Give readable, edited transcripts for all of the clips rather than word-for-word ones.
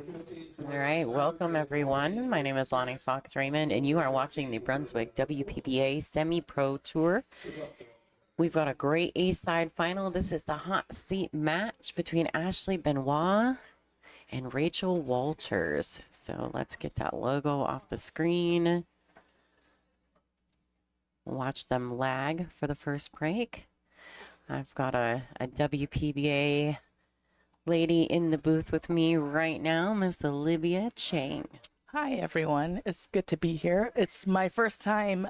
All right, welcome everyone. My name is Lonnie Fox Raymond, and you are watching the Brunswick WPBA Semi-Pro Tour. We've got a great A-side final. This is the hot seat match between Ashley Benoit and Rachel Walters. So let's get that logo off the screen. Watch them lag for the first break. I've got a WPBA lady in the booth with me right now, Miss Olivia Chang. Hi, everyone. It's good to be here. It's my first time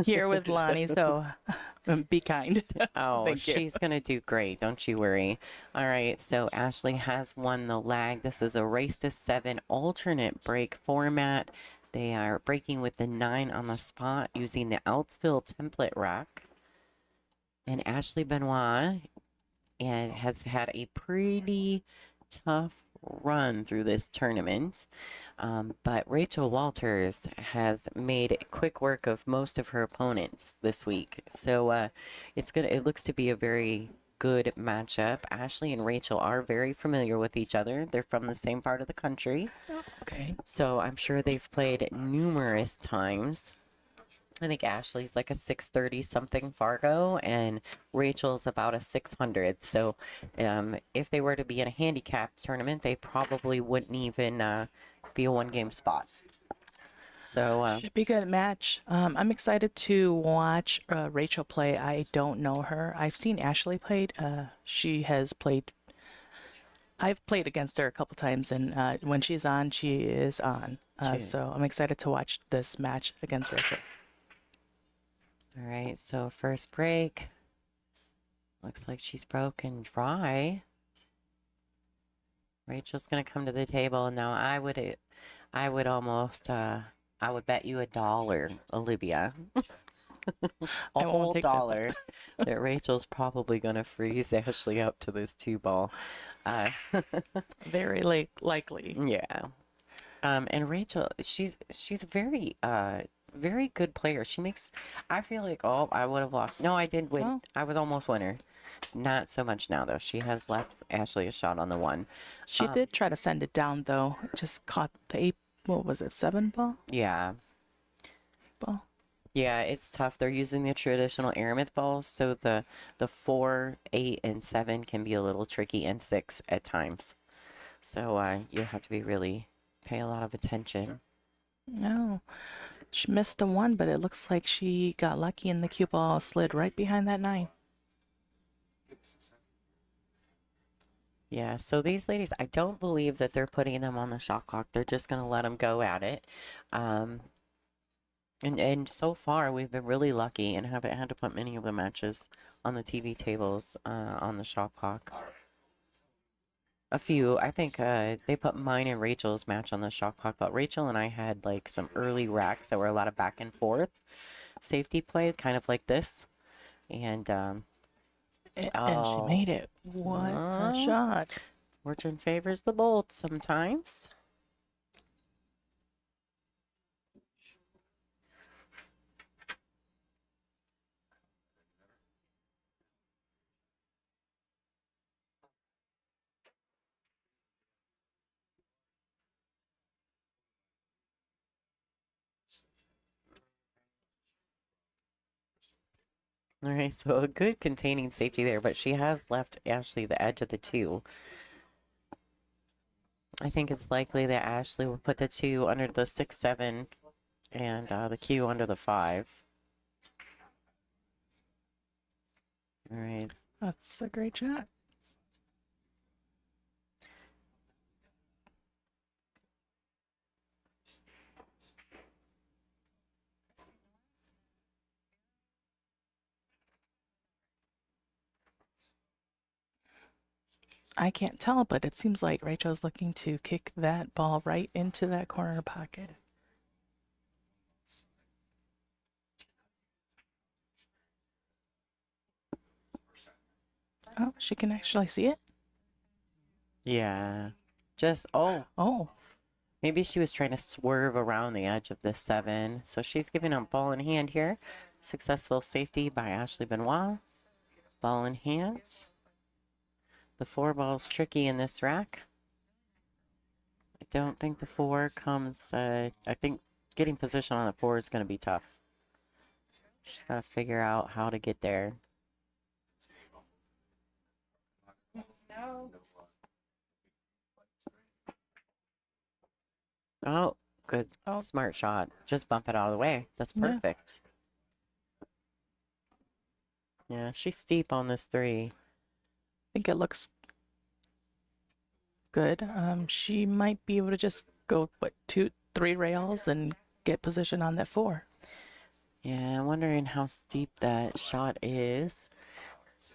here with Lonnie, so be kind. Oh, Thank you. she's going to do great. Don't you worry. All right. So Ashley has won the lag. This is a race to 7 alternate break format. They are breaking with the 9 on the spot using the Outsville template rack. And Ashley Benoit has had a pretty tough run through this tournament. But Rachel Walters has made quick work of most of her opponents this week. So it looks to be a very good matchup. Ashley and Rachel are very familiar with each other. They're from the same part of the country. Okay. So I'm sure they've played numerous times. I think Ashley's like a 630 something Fargo, and Rachel's about a 600. So if they were to be in a handicap tournament, they probably wouldn't even be a one-game spot. So Should be a good match. I'm excited to watch Rachel play. I don't know her. I've seen Ashley played. She has played. I've played against her a couple times, and when she's on, she is on. So I'm excited to watch this match against Rachel. All right, so first break. Looks like she's broken dry. Rachel's gonna come to the table. Now I would almost I would bet you $1, Olivia. A whole dollar that Rachel's probably gonna freeze Ashley up to this 2-ball. Very likely. Yeah. And Rachel, she's a very good player. She makes, I feel like, oh, I would have lost. No, I did win. Oh. I was almost winner. Not so much now, though. She has left Ashley a shot on the 1. She did try to send it down, though. It just caught the 8, what was it, 7 ball? Yeah. Ball. Yeah, it's tough. They're using the traditional aramith balls, so the 4, 8, and 7 can be a little tricky, and 6 at times. So you have to be really pay a lot of attention. No. She missed the 1, but it looks like she got lucky and the cue ball slid right behind that 9. Yeah, so these ladies, I don't believe that they're putting them on the shot clock. They're just going to let them go at it. And so far, we've been really lucky and haven't had to put many of the matches on the TV tables on the shot clock. A few. I think they put mine and Rachel's match on the shot clock, but Rachel and I had like some early racks that were a lot of back and forth safety play, kind of like this. And she made it. What a shot. Fortune favors the bold sometimes. All right, so a good containing safety there, but she has left Ashley the edge of the 2. I think it's likely that Ashley will put the 2 under the 6, 7, and the cue under the 5. All right. That's a great shot. I can't tell, but it seems like Rachel's looking to kick that ball right into that corner pocket. Oh, she can actually see it? Yeah. Just, oh. Oh. Maybe she was trying to swerve around the edge of the 7. So she's giving up ball in hand here. Successful safety by Ashley Benoit. Ball in hand. The 4 ball's tricky in this rack. I don't think the 4 comes. I think getting position on the 4 is going to be tough. She's got to figure out how to get there. Oh, good. Oh. Smart shot. Just bump it out of the way. That's Yeah. perfect. Yeah, she's steep on this 3. I think it looks good. She might be able to just go, 2-3 rails and get position on that 4. Yeah, I'm wondering how steep that shot is.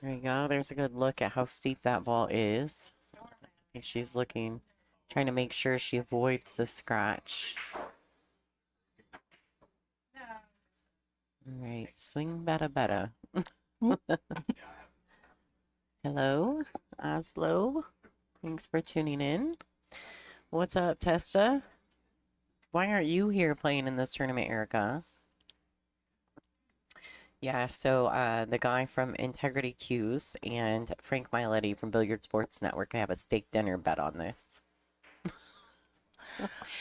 There you go. There's a good look at how steep that ball is. I think she's looking, trying to make sure she avoids the scratch. All right, swing better. Hello, Oslo. Thanks for tuning in. What's up, Testa? Why aren't you here playing in this tournament, Erica? Yeah, so the guy from Integrity Cues and Frank Miletti from Billiard Sports Network have a steak dinner bet on this.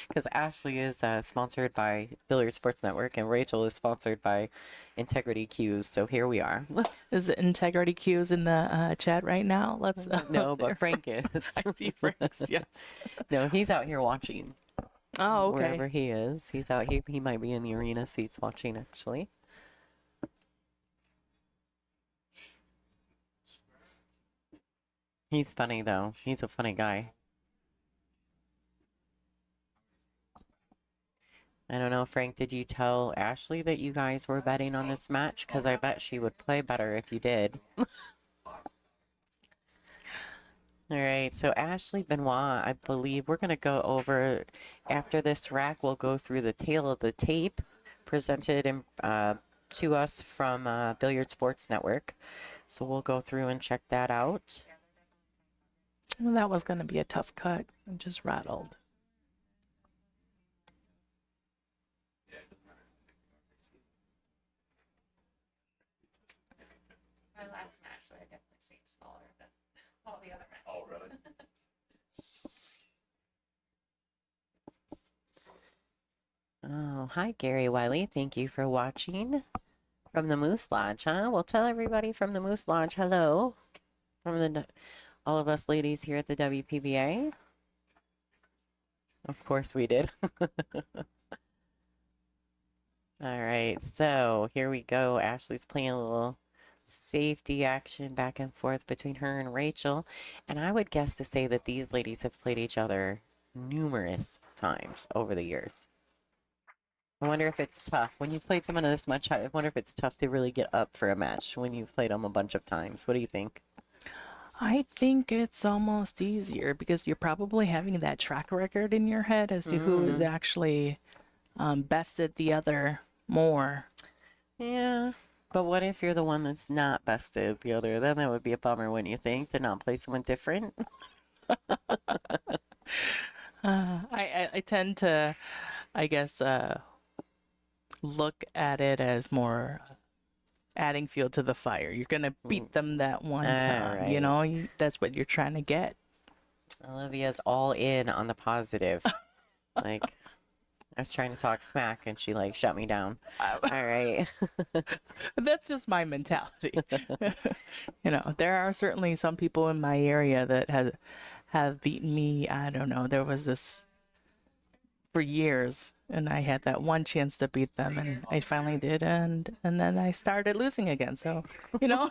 Because Ashley is sponsored by Billiard Sports Network and Rachel is sponsored by Integrity Cues. So here we are. Is it Integrity Cues in the chat right now? Let's No, but Frank is. I see Frank's, yes. No, he's out here watching. Oh, okay. Wherever he is. He's out here. He might be in the arena seats watching, actually. He's funny, though. He's a funny guy. I don't know, Frank, did you tell Ashley that you guys were betting on this match? Because I bet she would play better if you did. All right, so Ashley Benoit, I believe we're going to go over, after this rack, we'll go through the tail of the tape presented to us from Billiard Sports Network. So we'll go through and check that out. Well, that was going to be a tough cut. I'm just rattled. My last match, I definitely seemed smaller than all the other matches. Oh, really? Oh, hi, Gary Wiley. Thank you for watching from the Moose Lodge, huh? We'll tell everybody from the Moose Lodge hello from all of us ladies here at the WPBA. Of course we did. All right, so here we go. Ashley's playing a little safety action back and forth between her and Rachel. And I would guess to say that these ladies have played each other numerous times over the years. I wonder if it's tough. When you've played someone this much, I wonder if it's tough to really get up for a match when you've played them a bunch of times. What do you think? I think it's almost easier because you're probably having that track record in your head as to who is actually bested the other more. Yeah. But what if you're the one that's not bested the other? Then that would be a bummer, wouldn't you think, to not play someone different? I tend to, I guess, look at it as more adding fuel to the fire. You're going to beat them that one time. Right. You know, that's what you're trying to get. Olivia's all in on the positive. Like, I was trying to talk smack and she like shut me down. All right. That's just my mentality. You know, there are certainly some people in my area that have beaten me. I don't know. There was this for years and I had that one chance to beat them and I finally did and then I started losing again. So, you know,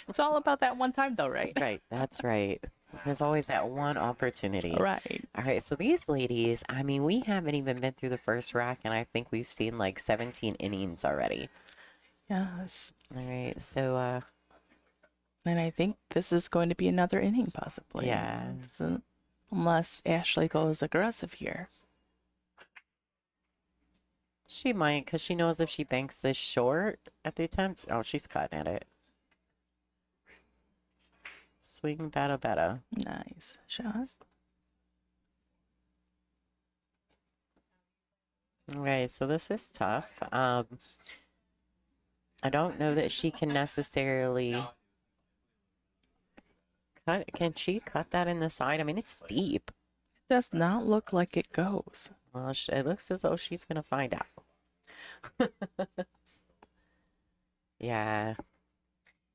it's all about that one time though, right? Right. That's right. There's always that one opportunity. Right. All right. So these ladies, I mean, we haven't even been through the first rack and I think we've seen like 17 innings already. Yes. All right. So, and I think this is going to be another inning possibly. Yeah. So, unless Ashley goes aggressive here. she might, because she knows if she banks this short at the attempt. Oh, she's cutting at it. Swing better. Nice shot. All right, so this is tough. I don't know that she can necessarily cut. Can she cut that in the side? I mean, it's steep. Does not look like it goes. Well, it looks as though she's gonna find out. Yeah.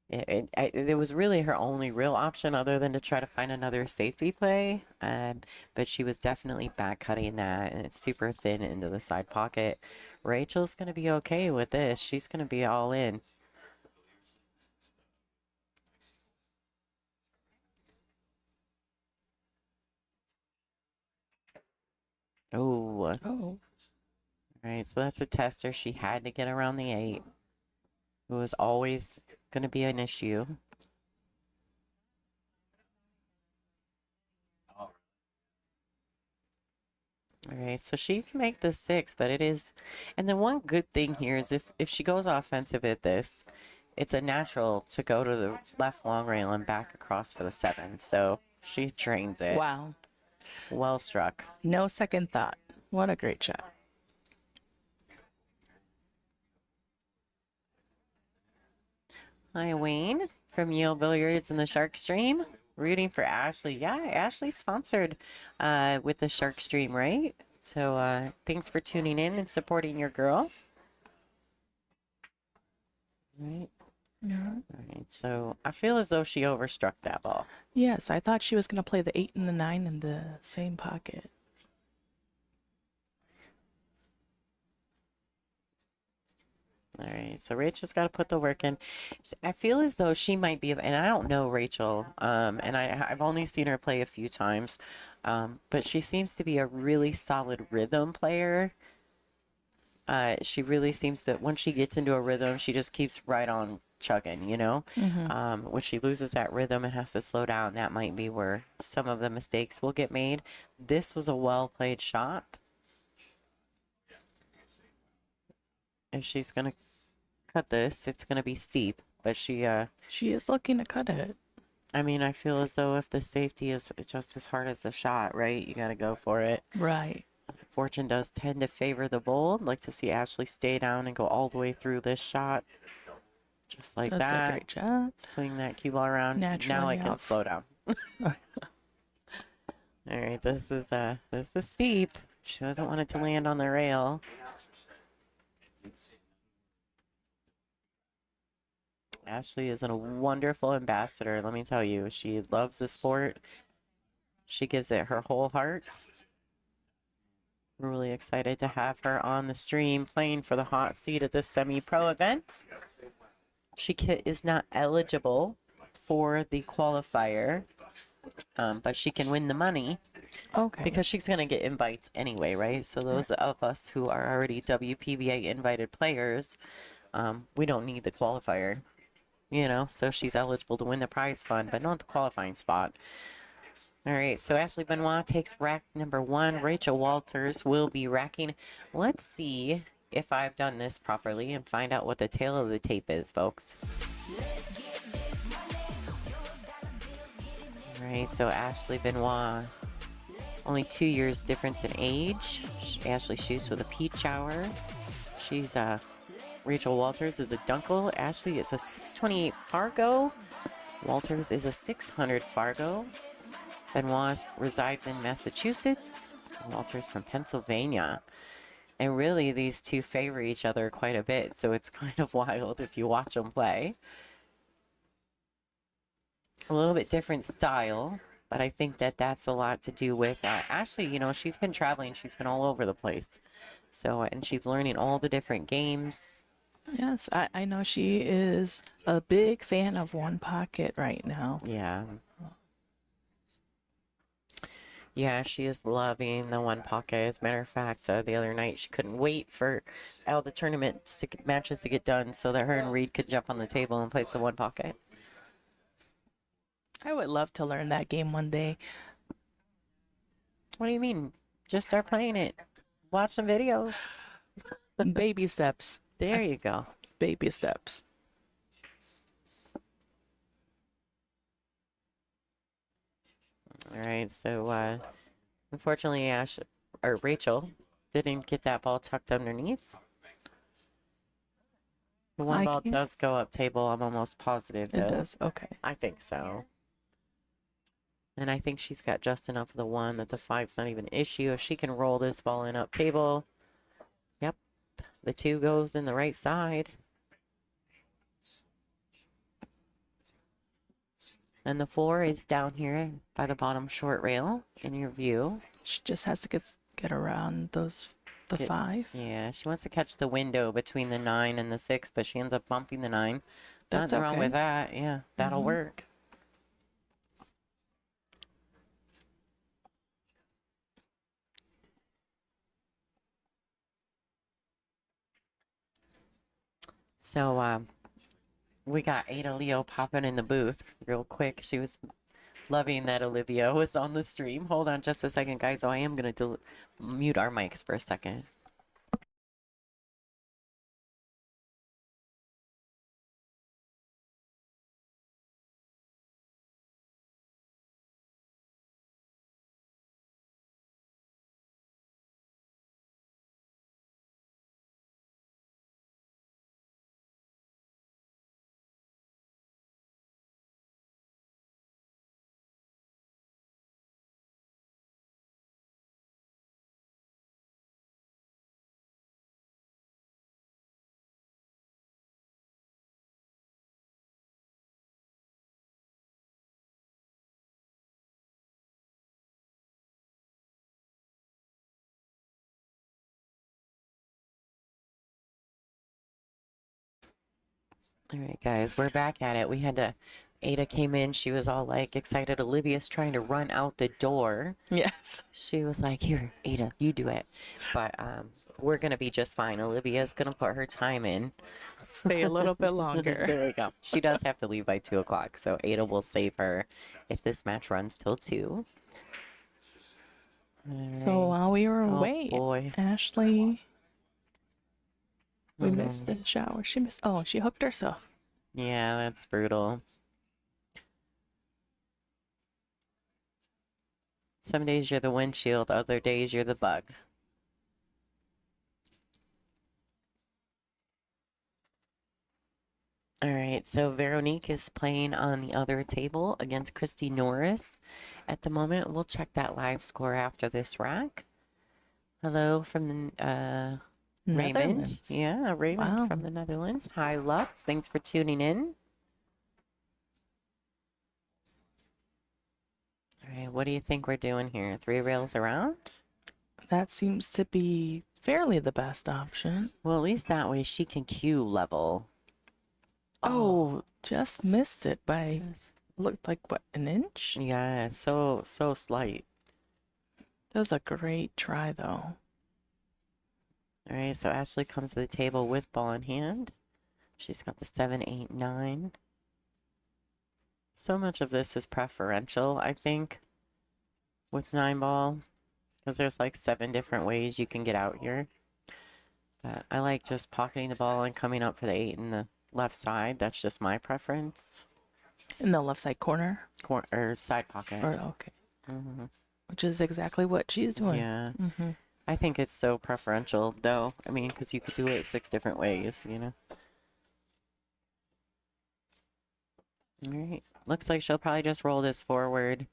It was really her only real option other than to try to find another safety play. But she was definitely back cutting that, and it's super thin into the side pocket. Rachel's going to be okay with this. She's going to be all in. Oh, all Oh. right. So that's a tester. She had to get around the 8. It was always going to be an issue. All right, so she can make the 6, but it is, and the one good thing here is if she goes offensive at this, it's a natural to go to the left long rail and back across for the 7. So she drains it. Wow. Well struck. No second thought. What a great shot. Hi, Wayne from Yale Billiards in the Shark Stream. Rooting for Ashley. Yeah, Ashley's sponsored with the Shark Stream, right? So thanks for tuning in and supporting your girl. Right. Yeah. All right. So I feel as though she overstruck that ball. Yes, I thought she was going to play the 8 and the 9 in the same pocket. All right, so Rachel's got to put the work in. I feel as though she might be, and I don't know Rachel, and I've only seen her play a few times, but she seems to be a really solid rhythm player. She really seems to, once she gets into a rhythm, she just keeps right on chugging, you know? When she loses that rhythm and has to slow down, that might be where some of the mistakes will get made. This was a well-played shot. If she's going to cut this, it's going to be steep, but she is looking to cut it. I mean, I feel as though if the safety is just as hard as the shot, right? You got to go for it. Right. Fortune does tend to favor the bold. Like to see Ashley stay down and go all the way through this shot. Just like That's that. a great shot. Swing that cue ball around. Now Naturally I can off. slow down. All right, this is steep. She doesn't want it to land on the rail. Ashley is a wonderful ambassador, let me tell you. She loves the sport. She gives it her whole heart. We're really excited to have her on the stream playing for the hot seat at this semi-pro event. She is not eligible for the qualifier, but she can win the money. Okay. Because she's going to get invites anyway, right? So those of us who are already WPBA invited players, we don't need the qualifier, you know? So she's eligible to win the prize fund, but not the qualifying spot. All right, so Ashley Benoit takes rack number 1. Rachel Walters will be racking. Let's see if I've done this properly and find out what the tail of the tape is, folks. All right, so Ashley Benoit, only 2 years difference in age. Ashley shoots with a peach hour. She's Rachel Walters is a Dunkel. Ashley is a 628 Fargo. Walters is a 600 Fargo. Benoit resides in Massachusetts. Walters from Pennsylvania. And really, these two favor each other quite a bit, so it's kind of wild if you watch them play. A little bit different style, but I think that that's a lot to do with Ashley. You know, she's been traveling. She's been all over the place. So, and she's learning all the different games. Yes, I know she is a big fan of one pocket right now. Yeah. Yeah, she is loving the one pocket. As a matter of fact, the other night she couldn't wait for all the matches to get done so that her and Reed could jump on the table and play some one pocket. I would love to learn that game one day. What do you mean? Just start playing it. Watch some videos. Baby steps. There you go. Baby steps. All right, so unfortunately, Rachel didn't get that ball tucked underneath. The one ball does go up table. I'm almost positive. It Though. does. Okay. I think so. And I think she's got just enough of the one that the five's not even an issue. If she can roll this ball in up table, yep, the two goes in the right side. And the four is down here by the bottom short rail in your view. She just has to get around the Get- 5. Yeah, she wants to catch the window between the 9 and the 6, but she ends up bumping the 9. That's Nothing wrong okay. with that. Yeah, that'll work. So, we got Ada Leo popping in the booth real quick. She was loving that Olivia was on the stream. Hold on just a second, guys. Oh, I am going to mute our mics for a second. All right, guys, we're back at it. We had to, Ada came in. She was all like excited. Olivia's trying to run out the door. Yes. She was like, here, Ada, you do it. But we're going to be just fine. Olivia's going to put her time in. Stay a little bit longer. There we go. She does have to leave by 2 o'clock. So Ada will save her if this match runs till 2. All So right. while we were Oh, away, boy. Ashley, we missed the shower. She missed. Oh, she hooked herself. Yeah, that's brutal. Some days you're the windshield, other days you're the bug. All right, so Veronique is playing on the other table against Christy Norris at the moment. We'll check that live score after this rack. Hello from the Raymond. Netherlands. Yeah, Raymond Wow. from the Netherlands. Hi, Lux. Thanks for tuning in. All right, what do you think we're doing here? 3 rails around? That seems to be fairly the best option. Well, at least that way she can queue level. Oh, just missed it by Just- looked like what, an inch? yeah, so slight. That was a great try though. All right, so Ashley comes to the table with ball in hand. She's got the 7, 8, 9. So much of this is preferential, I think, with 9 ball, because there's like 7 different ways you can get out here. But I like just pocketing the ball and coming up for the 8 in the left side. That's just my preference. In the left side corner. Or side pocket. Or okay. Mhm. Which is exactly what she's doing. Yeah. Mm-hmm. I think it's so preferential, though. I mean, because you could do it 6 different ways, you know? All right. Looks like she'll probably just roll this forward.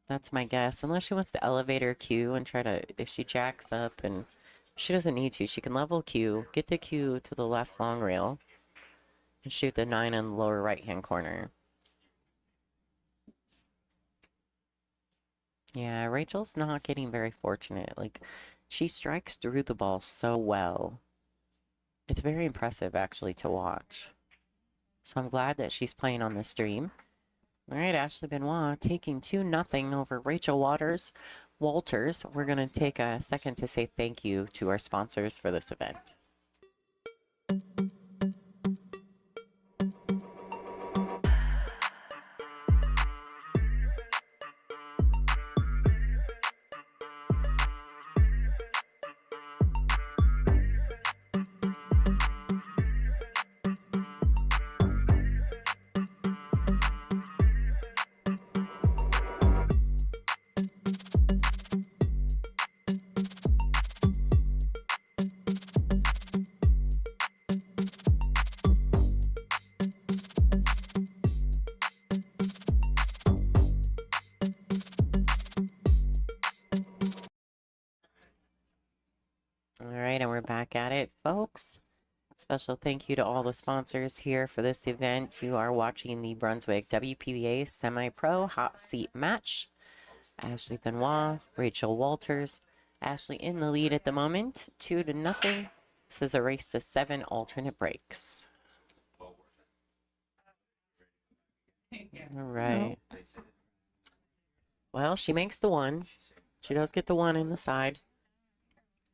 That's my guess. Unless she wants to elevate her Q and try to, if she jacks up, and she doesn't need to. She can level Q, get the Q to the left long rail, and shoot the 9 in the lower right-hand corner. Yeah, Rachel's not getting very fortunate. Like, she strikes through the ball so well. It's very impressive, actually, to watch. So I'm glad that she's playing on the stream. All right, Ashley Benoit taking 2-0 over Rachel Walters. We're going to take a second to say thank you to our sponsors for this event. Special thank you to all the sponsors here for this event. You are watching the Brunswick WPBA Semi-Pro Hot Seat Match. Ashley Benoit, Rachel Walters. Ashley in the lead at the moment, 2-0. This is a race to 7 alternate breaks. All right. Well, she makes the one. She does get the one in the side.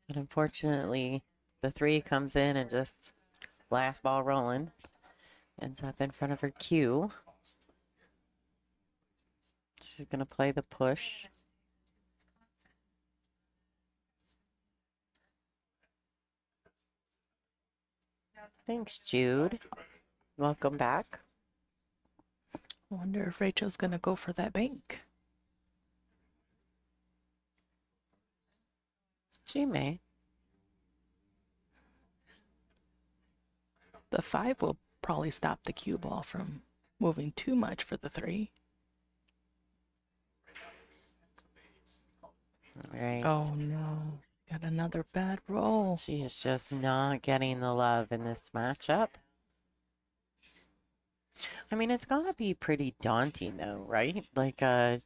But unfortunately, the 3 comes in and just last ball rolling. Ends up in front of her cue. She's going to play the push. Thanks, Jude. Welcome back. I wonder if Rachel's going to go for that bank. She may. The 5 will probably stop the cue ball from moving too much for the 3. All right. Oh no, got another bad roll. She is just not getting the love in this matchup. I mean, it's gotta be pretty daunting though, right? Like, and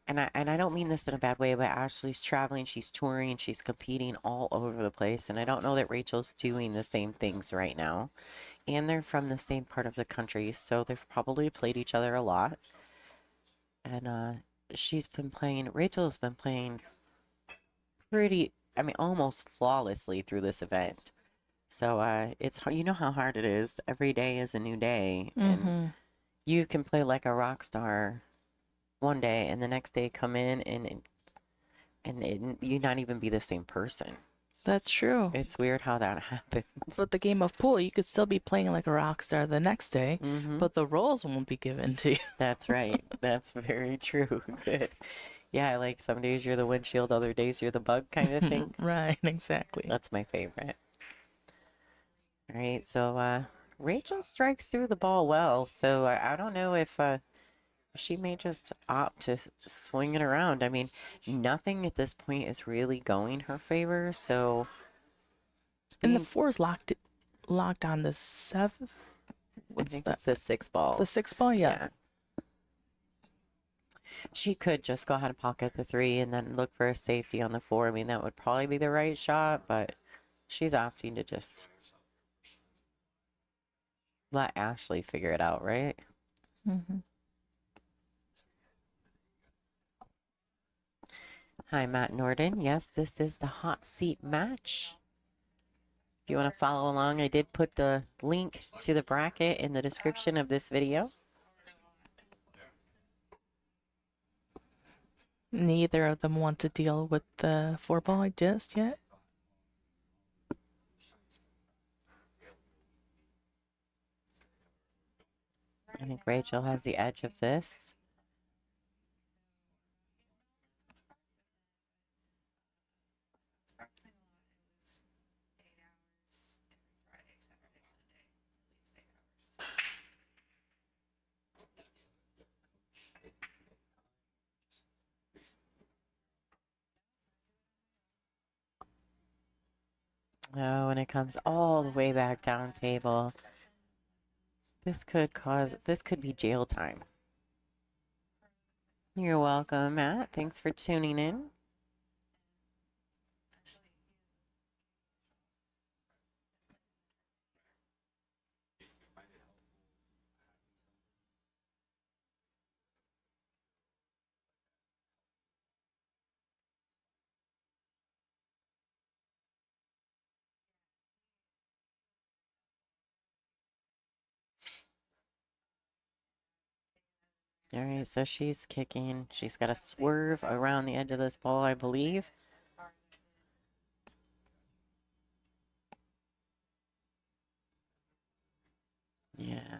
I don't mean this in a bad way, but Ashley's traveling, she's touring, she's competing all over the place, and I don't know that Rachel's doing the same things right now. And they're from the same part of the country, so they've probably played each other a lot. And Rachel's been playing pretty, I mean, almost flawlessly through this event. So it's hard. You know how hard it is. Every day is a new day, and you can play like a rock star one day, and the next day come in and you not even be the same person. That's true. It's weird how that happens. But the game of pool, you could still be playing like a rock star the next day, Mhm. but the roles won't be given to you. That's right. That's very true. Good. Yeah, like some days you're the windshield, other days you're the bug kind of thing. Right, exactly. That's my favorite. All right, so Rachel strikes through the ball well, so I don't know if she may just opt to swing it around. I mean, nothing at this point is really going her favor, so. And the 4's locked on the 7. I think it's the 6 ball. The 6 ball, yes. Yeah. She could just go ahead and pocket the 3 and then look for a safety on the 4. I mean, that would probably be the right shot, but she's opting to just let Ashley figure it out, right? Mm-hmm. Hi, Matt Norden. Yes, this is the hot seat match. If you want to follow along, I did put the link to the bracket in the description of this video. Neither of them want to deal with the 4 ball just yet. I think Rachel has the edge of this. Oh, and it comes all the way back down table. This could be jail time. You're welcome, Matt. Thanks for tuning in. All right, so she's kicking. She's got to swerve around the edge of this ball, I believe. Yeah.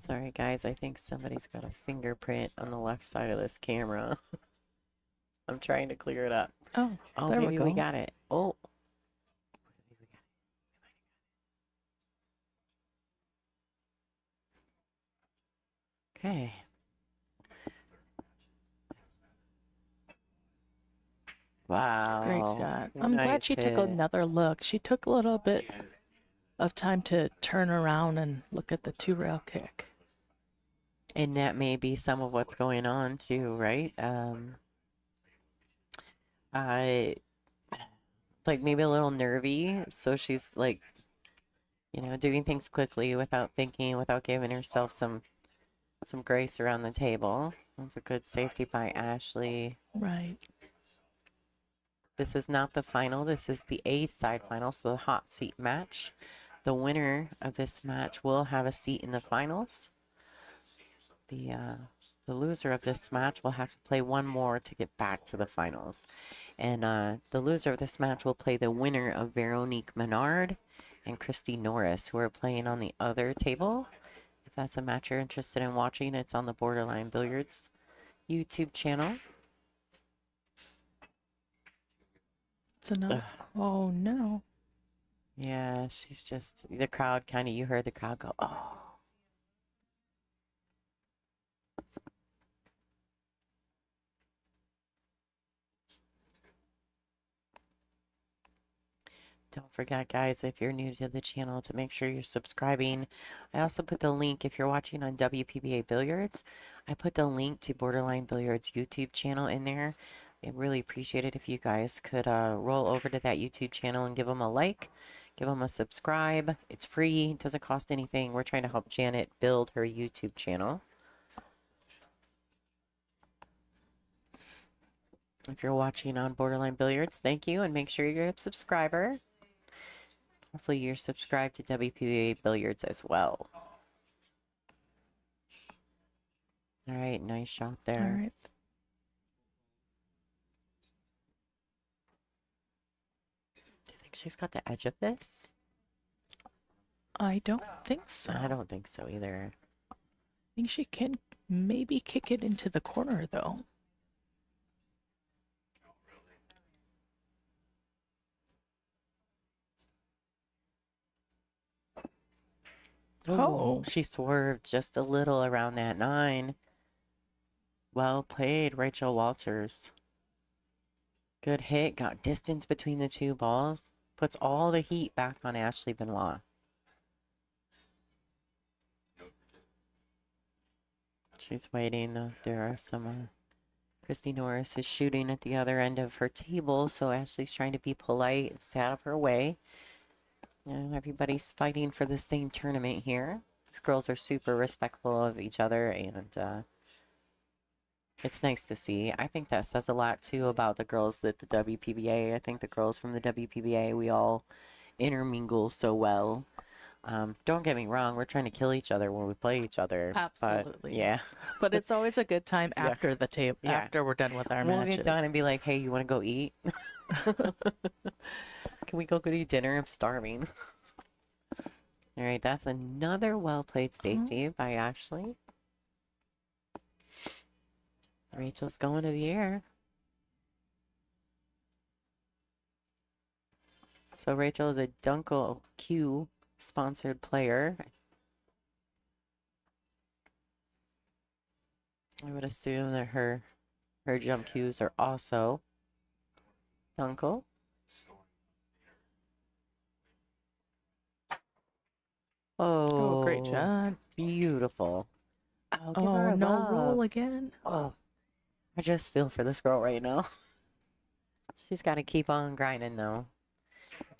Sorry, guys. I think somebody's got a fingerprint on the left side of this camera. I'm trying to clear it up. Oh, Oh, there maybe we we go. got it. Oh. Okay. Wow. Great shot. I'm glad Nice she took hit. another look. She took a little bit of time to turn around and look at the 2-rail kick. And that may be some of what's going on too, right? I like maybe a little nervy, so she's like, doing things quickly without thinking, without giving herself some grace around the table. That's a good safety by Ashley. Right. This is not the final. This is the A side final, so the hot seat match. The winner of this match will have a seat in the finals. The loser of this match will have to play one more to get back to the finals. And the loser of this match will play the winner of Veronique Menard and Christy Norris, who are playing on the other table. If that's a match you're interested in watching, it's on the Borderline Billiards YouTube channel. It's another. Oh no. Yeah, she's just, the crowd kind of, you heard the crowd go, oh. Don't forget, guys, if you're new to the channel, to make sure you're subscribing. I also put the link, if you're watching on WPBA Billiards, I put the link to Borderline Billiards YouTube channel in there. I'd really appreciate it if you guys could roll over to that YouTube channel and give them a like, give them a subscribe. It's free, it doesn't cost anything. We're trying to help Janet build her YouTube channel. If you're watching on Borderline Billiards, thank you, and make sure you're a subscriber. Hopefully you're subscribed to WPBA Billiards as well. All right, nice shot there. All right. Do you think she's got the edge of this? I don't think so. I don't think so either. I think she can maybe kick it into the corner though. Oh, she swerved just a little around that 9. Well played, Rachel Walters. Good hit, got distance between the two balls. Puts all the heat back on Ashley Benoit. She's waiting, though. There are some... Christy Norris is shooting at the other end of her table, so Ashley's trying to be polite and stay out of her way. Everybody's fighting for the same tournament here. These girls are super respectful of each other, and it's nice to see. I think that says a lot, too, about the girls at the WPBA. I think the girls from the WPBA, we all intermingle so well. Don't get me wrong, we're trying to kill each other when we play each other. Absolutely. But, yeah. But it's always a good time Yeah. after the table, Yeah. after we're done with our We'll matches. get done and be like, hey, you want to go eat? Can we go eat dinner? I'm starving. All right, that's another well-played safety by Ashley. Rachel's going to the air. So Rachel is a Dunkel Q sponsored player. I would assume that her jump cues are also Dunkel. Oh, great Oh, shot. beautiful. Oh, give her Oh, a no love. roll again. Oh, I just feel for this girl right now. She's got to keep on grinding, though.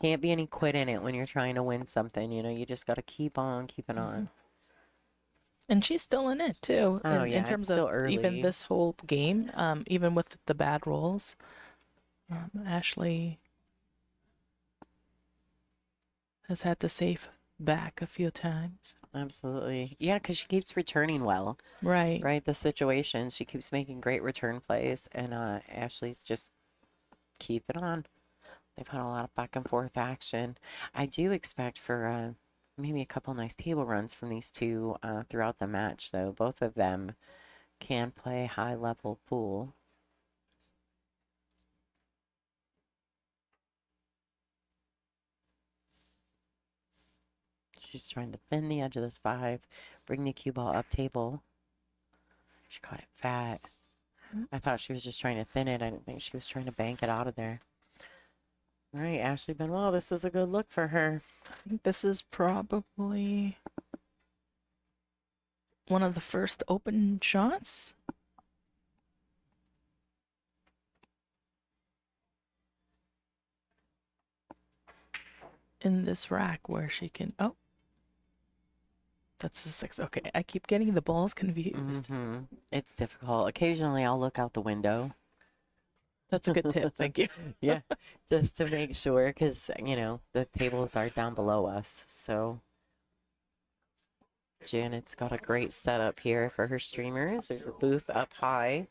Can't be any quit in it when you're trying to win something. You just got to keep on keeping on. And she's still in it too. Oh, in yeah, it's terms still of even early. this whole game, even with the bad rolls, Ashley has had to save back a few times. Absolutely. Yeah, because she keeps returning well. Right. Right, the situation. She keeps making great return plays, and Ashley's just keep it on. They've had a lot of back and forth action. I do expect for maybe a couple nice table runs from these two throughout the match, though. Both of them can play high-level pool. She's trying to thin the edge of this 5, bring the cue ball up table. She caught it fat. I thought she was just trying to thin it. I didn't think she was trying to bank it out of there. All right, Ashley Benoit, this is a good look for her. I think this is probably one of the first open shots. In this rack where she can, oh, that's the 6. Okay, I keep getting the balls confused. It's difficult. Occasionally, I'll look out the window. That's a good tip. Thank you. Yeah, just to make sure, because, the tables are down below us. So Janet's got a great setup here for her streamers. There's a booth up high,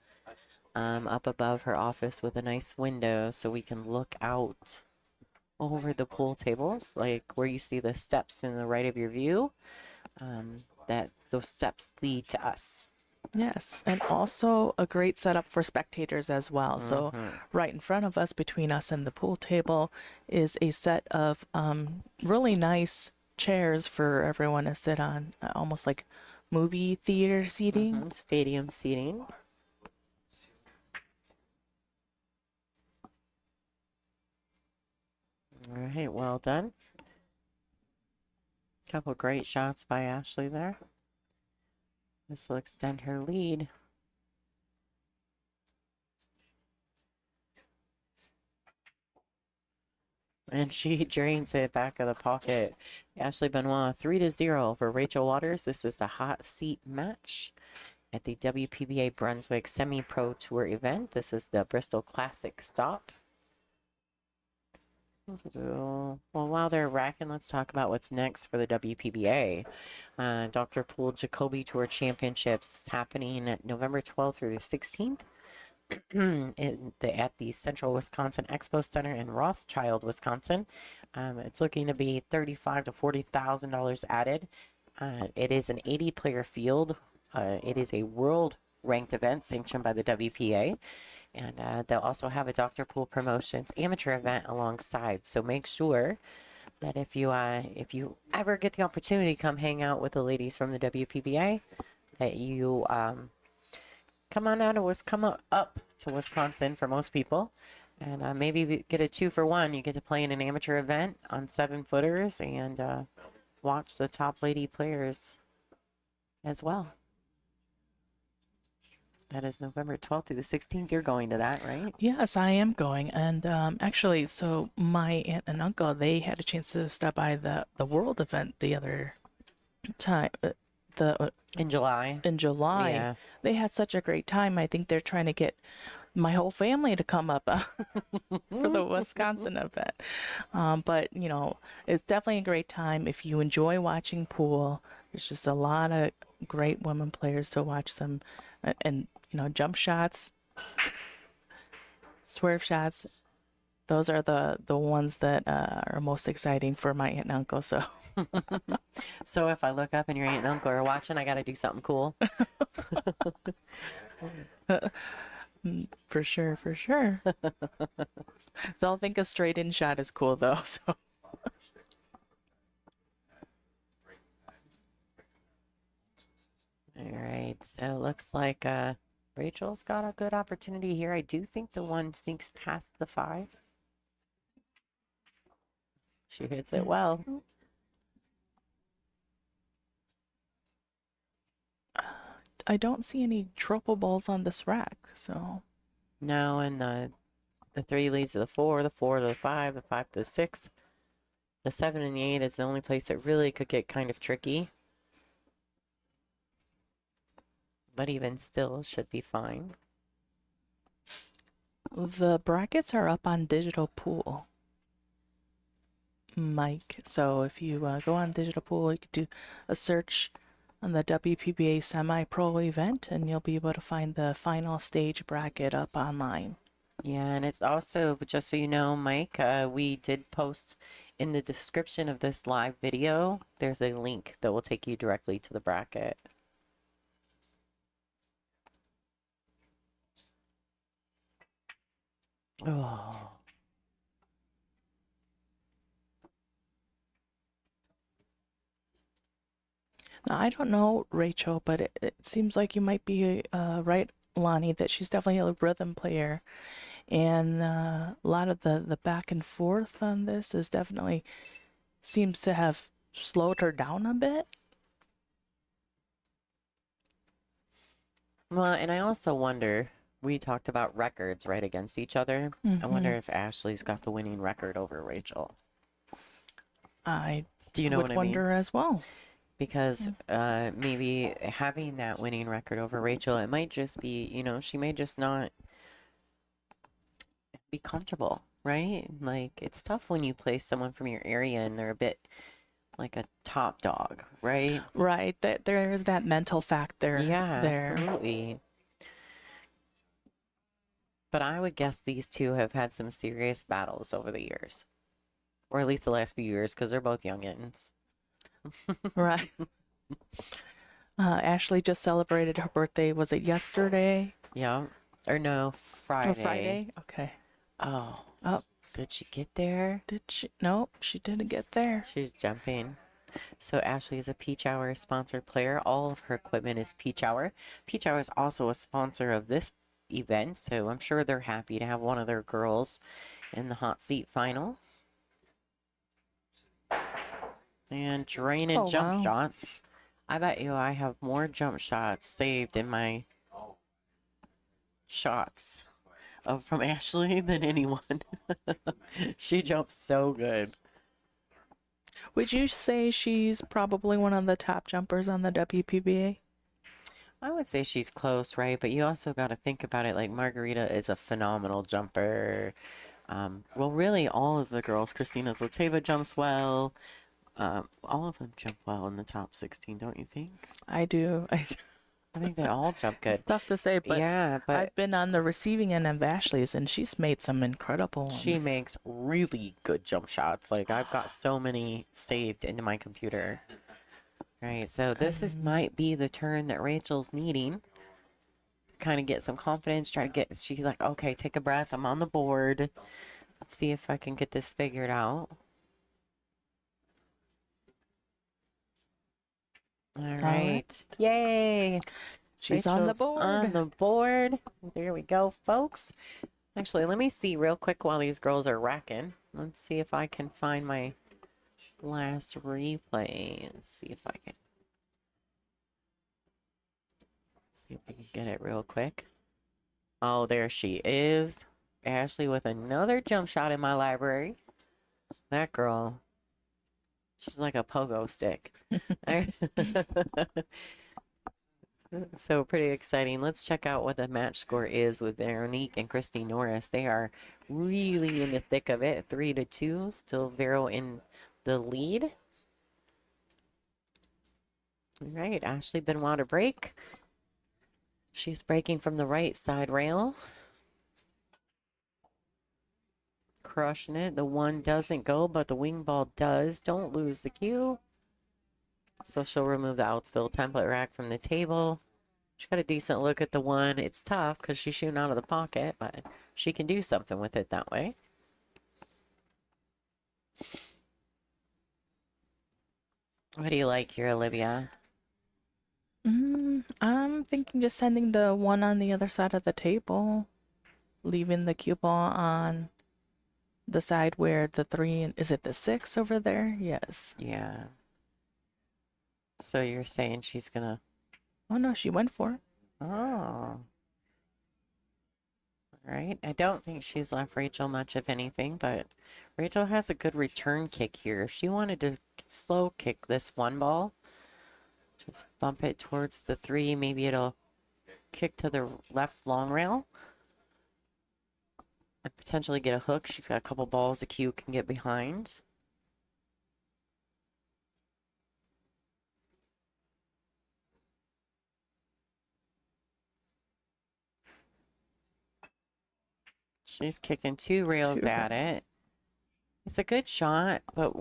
up above her office with a nice window so we can look out over the pool tables, like where you see the steps in the right of your view, that those steps lead to us. Yes, and also a great setup for spectators as well. So right in front of us, between us and the pool table, is a set of really nice chairs for everyone to sit on, almost like movie theater seating. Stadium seating. All right, well done. Couple great shots by Ashley there. This will extend her lead. And she drains it back of the pocket. Ashley Benoit 3-0 for Rachel Waters. This is the hot seat match at the WPBA Brunswick Semi-Pro Tour event. This is the Bristol Classic Stop. Well, while they're racking, let's talk about what's next for the WPBA. Dr. Poole Jacoby Tour Championships is happening November 12th through the 16th at the Central Wisconsin Expo Center in Rothschild, Wisconsin. It's looking to be $35,000 to $40,000 added. It is an 80-player field. It is a world-ranked event sanctioned by the WPA. And they'll also have a Dr. Poole Promotions amateur event alongside. So make sure that if you ever get the opportunity to come hang out with the ladies from the WPBA, that you come up to Wisconsin for most people, and maybe get a 2-for-1. You get to play in an amateur event on 7-footers and watch the top lady players as well. That is November 12th through the 16th. You're going to that, right? Yes, I am going. And actually, so my aunt and uncle, they had a chance to stop by the world event the other time. In July. In July. Yeah. They had such a great time. I think they're trying to get my whole family to come up for the Wisconsin event. But, it's definitely a great time. If you enjoy watching pool, there's just a lot of great women players to watch them. And, jump shots, swerve shots, those are the ones that are most exciting for my aunt and uncle. So So if I look up and your aunt and uncle are watching, I got to do something cool. for sure. They'll think a straight in shot is cool though. So all right, so it looks like Rachel's got a good opportunity here. I do think the one sneaks past the 5. She hits it well. I don't see any triple balls on this rack. So No, and the 3 leads to the 4, the 4 to the 5, the 5 to the 6. The 7 and the 8 is the only place that really could get kind of tricky. But even still, should be fine. the brackets are up on Digital Pool, Mike. So if you go on Digital Pool, you could do a search on the WPBA Semi-Pro event, and you'll be able to find the final stage bracket up online. Yeah, and it's also, just so you know, Mike, we did post in the description of this live video, there's a link that will take you directly to the bracket. Oh. Now, I don't know, Rachel, but it seems like you might be right, Lonnie, that she's definitely a rhythm player. And a lot of the back and forth on this is definitely seems to have slowed her down a bit. Well, and I also wonder, we talked about records right against each other. I wonder if Ashley's got the winning record over Rachel. I Do you know would what I wonder mean? as well. Because maybe having that winning record over Rachel, it might just be, she may just not be comfortable, right? Like, it's tough when you play someone from your area and they're a bit like a top dog, right? Right, that there is that mental factor Yeah, there. absolutely. But I would guess these two have had some serious battles over the years, or at least the last few years, because they're both youngins. Right. Ashley just celebrated her birthday. Was it yesterday Yeah. Or no, or Friday. Friday? Okay. Oh, Oh, did she get there? did she? Nope, she didn't get there. She's jumping. So Ashley is a Peach Hour sponsored player. All of her equipment is Peach Hour. Peach Hour is also a sponsor of this event, so I'm sure they're happy to have one of their girls in the hot seat final. And draining Oh, jump wow. shots. I bet you I have more jump shots saved in my shots from Ashley than anyone. She jumps so good. Would you say she's probably one of the top jumpers on the WPBA? I would say she's close, right? But you also got to think about it like Margarita is a phenomenal jumper. Well, really, all of the girls. Christina Zlateva jumps well. All of them jump well in the top 16, don't you think? I do. I think they all jump good. Tough to say, but Yeah, but I've been on the receiving end of Ashley's, and she's made some incredible she ones. makes really good jump shots. Like I've got so many saved into my computer. Right, so this might be the turn that Rachel's needing. Kind of get some confidence, try to get, she's like, okay, take a breath, I'm on the board. Let's see if I can get this figured out. All right. Yay. She's on the Rachel's board. on the board. There we go, folks. Actually, let me see real quick while these girls are racking. Let's see if I can find my last replay. Let's see if I can. See if I can get it real quick. Oh, there she is. Ashley with another jump shot in my library. That girl, she's like a pogo stick. So pretty exciting. Let's check out what the match score is with Veronique and Christy Norris. They are really in the thick of it. 3-2. Still Vero in the lead. All right, Ashley Benoit to break. She's breaking from the right side rail. Crushing it. The one doesn't go, but the wing ball does. Don't lose the cue. So she'll remove the Outsville template rack from the table. She got a decent look at the one. It's tough because she's shooting out of the pocket, but she can do something with it that way. What do you like here, Olivia? I'm thinking just sending the one on the other side of the table, leaving the cue ball on the side where the 3 is it the 6 over there? Yes. Yeah. So you're saying she's gonna... Oh no, she went for it. Oh. All right. I don't think she's left Rachel much of anything, but Rachel has a good return kick here. If she wanted to slow kick this one ball, just bump it towards the 3. Maybe it'll kick to the left long rail and potentially get a hook. She's got a couple balls the cue can get behind. She's kicking 2 rails at it. It's a good shot, but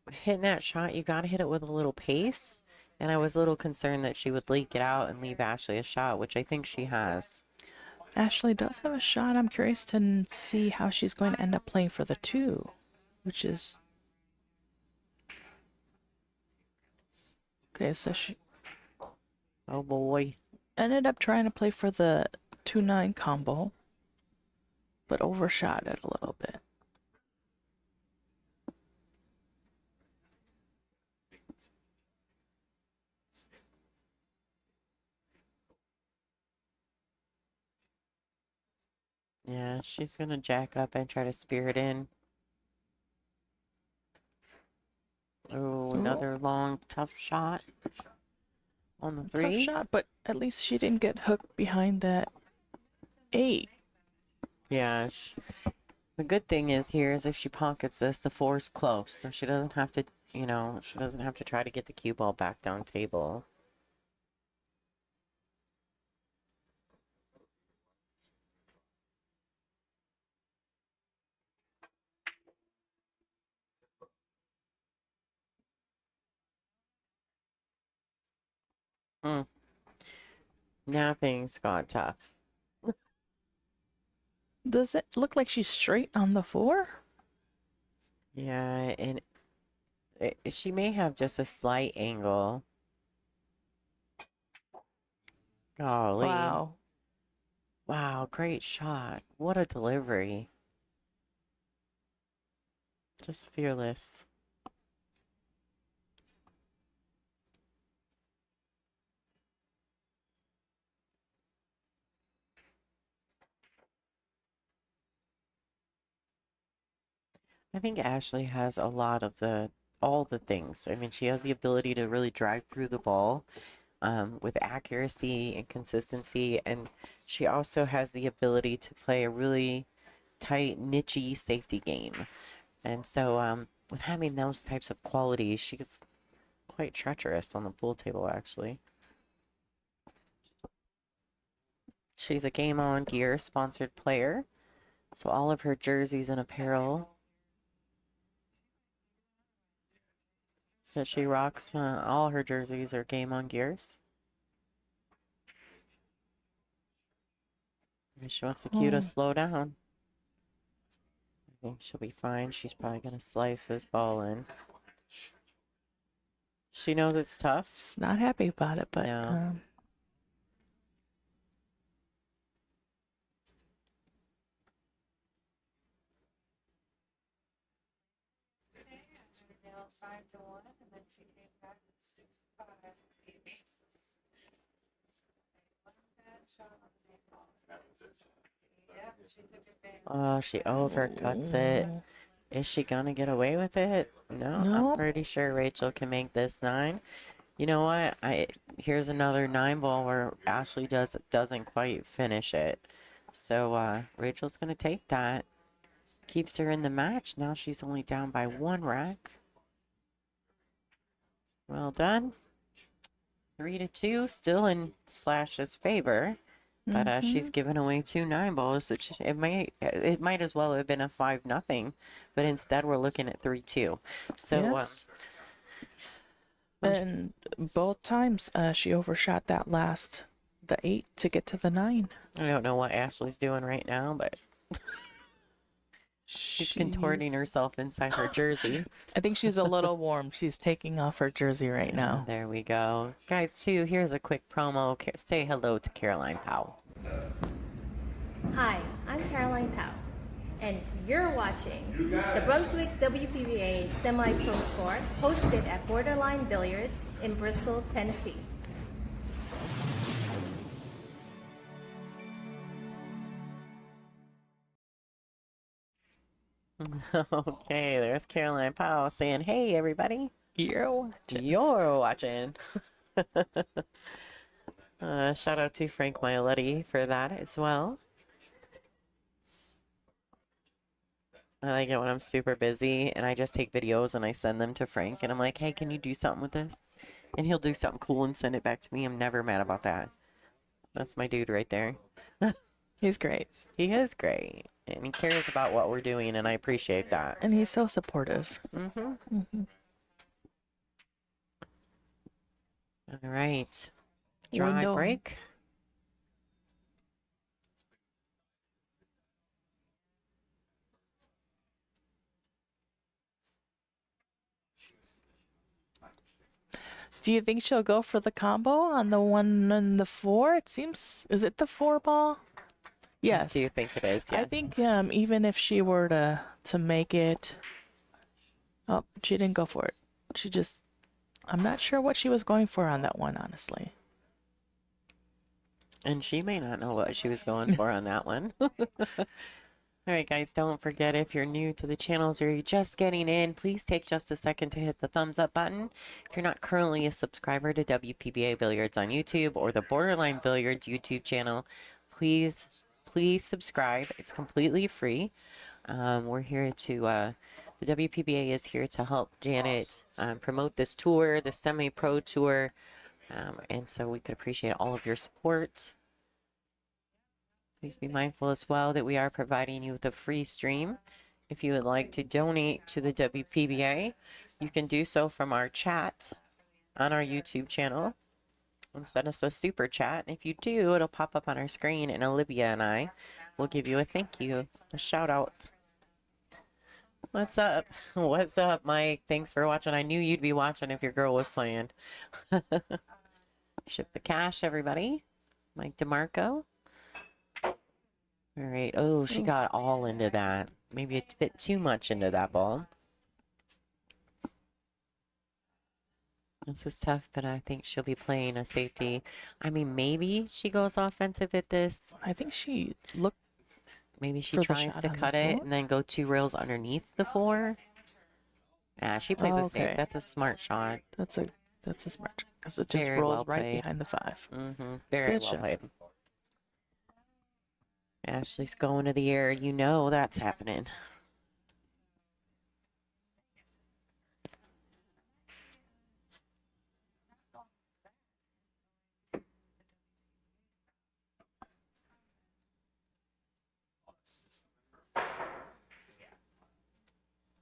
hitting that shot, you got to hit it with a little pace. And I was a little concerned that she would leak it out and leave Ashley a shot, which I think she has. Ashley does have a shot. I'm curious to see how she's going to end up playing for the 2, which is okay. So she Oh boy. ended up trying to play for the 2-9 combo. but overshot it a little bit. Yeah, she's gonna jack up and try to spear it in. Oh, another long, tough shot on the Tough 3. shot, but at least she didn't get hooked behind that 8. Yeah, the good thing is here is if she pockets this, the 4's close, so she doesn't have to, she doesn't have to try to get the cue ball back down table. Hmm. Now things got tough. Does it look like she's straight on the 4? Yeah, and she may have just a slight angle. Golly. Wow. Wow, great shot. What a delivery. Just fearless. I think Ashley has a lot of all the things. I mean, she has the ability to really drive through the ball with accuracy and consistency, and she also has the ability to play a really tight, nichey safety game. And so, with having those types of qualities, she's quite treacherous on the pool table, actually. She's a Game On Gear sponsored player, so all of her jerseys and apparel that she rocks, all her jerseys are Game On Gears. And she wants the cue to slow down. I think she'll be fine. She's probably going to slice this ball in. She knows it's tough. She's not happy about it, but No. Nailed 5-1, and then she came back with 6-5. One bad shot on the ball. Yep, she took advantage. Oh, she overcuts it. Is she gonna get away with it? No, No. I'm pretty sure Rachel can make this 9. You know what? Here's another 9 ball where Ashley doesn't quite finish it. So Rachel's gonna take that. Keeps her in the match. Now she's only down by 1 rack. Well done. 3-2, still in Slash's favor. But she's given away 2 9 balls. It might as well have been a 5-0, but instead we're looking at 3-2. So yes. And both times she overshot that the 8 to get to the 9. I don't know what Ashley's doing right now, but she's contorting herself inside her jersey. I think she's a little warm. She's taking off her jersey right now. There we go. Guys, too, here's a quick promo. Say hello to Caroline Powell. Hi, I'm Caroline Powell, and you're watching the Brunswick WPBA Semi-Pro Tour hosted at Borderline Billiards in Bristol, Tennessee. Okay, there's Caroline Powell saying, hey, everybody. You're watching. You're watching. Shout out to Frank Mailetti for that as well. I like it when I'm super busy and I just take videos and I send them to Frank and I'm like, hey, can you do something with this? And he'll do something cool and send it back to me. I'm never mad about that. That's my dude right there. He's great. He is great. And he cares about what we're doing and I appreciate that. And he's so supportive. All right. Dry Window. break. Do you think she'll go for the combo on the 1 and the 4? It seems, is it the 4 ball? Yes. Do you think it is? Yes. I think even if she were to make it, oh, she didn't go for it. She just, I'm not sure what she was going for on that one, honestly. And she may not know what she was going for on that one. All right, guys, don't forget, if you're new to the channels or you're just getting in, please take just a second to hit the thumbs up button. If you're not currently a subscriber to WPBA Billiards on YouTube or the Borderline Billiards YouTube channel, please subscribe. It's completely free. We're here to, the WPBA is here to help Janet promote this tour, the semi-pro tour. And so we could appreciate all of your support. Please be mindful as well that we are providing you with a free stream. If you would like to donate to the WPBA, you can do so from our chat on our YouTube channel and send us a super chat. And if you do, it'll pop up on our screen, and Olivia and I will give you a thank you, a shout out. What's up? What's up, Mike? Thanks for watching. I knew you'd be watching if your girl was playing. Ship the cash, everybody. Mike DeMarco. All right. Oh, she got all into that. Maybe a bit too much into that ball. This is tough, but I think she'll be playing a safety. I mean, maybe she goes offensive at this. I think she looked. Maybe she For the tries shot to on the cut it four? and then go 2 rails underneath the 4. Yeah, she plays it safe. Okay. That's a smart shot. That's a smart, because it just Very rolls well right played. behind the 5. Very Good well shot. played. Ashley's going to the air. You know that's happening.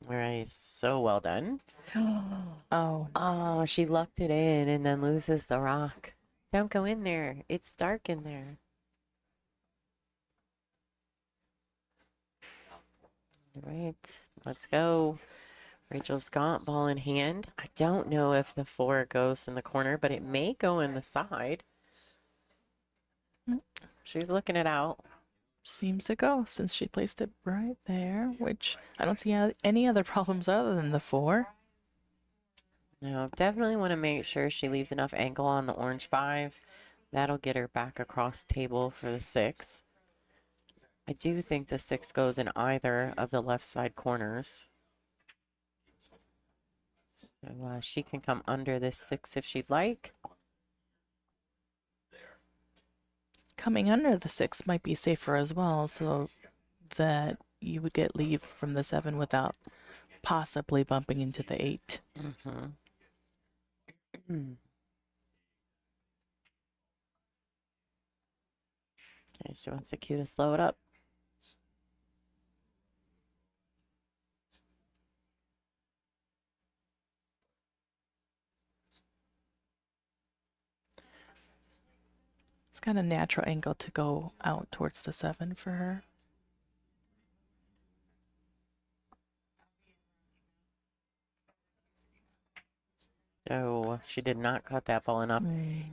All right, so well done. Oh, Oh, she lucked it in and then loses the rock. Don't go in there. It's dark in there. All right, let's go. Rachel's got ball in hand. I don't know if the 4 goes in the corner, but it may go in the side. She's looking it out. seems to go, since she placed it right there, which I don't see any other problems other than the 4. No, definitely want to make sure she leaves enough angle on the orange 5. That'll get her back across table for the 6. I do think the 6 goes in either of the left side corners. So she can come under this 6 if she'd like. Coming under the 6 might be safer as well, so that you would get leave from the 7 without possibly bumping into the 8. Okay, she wants the cue to slow it up. It's got a natural angle to go out towards the 7 for her. Oh, she did not cut that ball enough.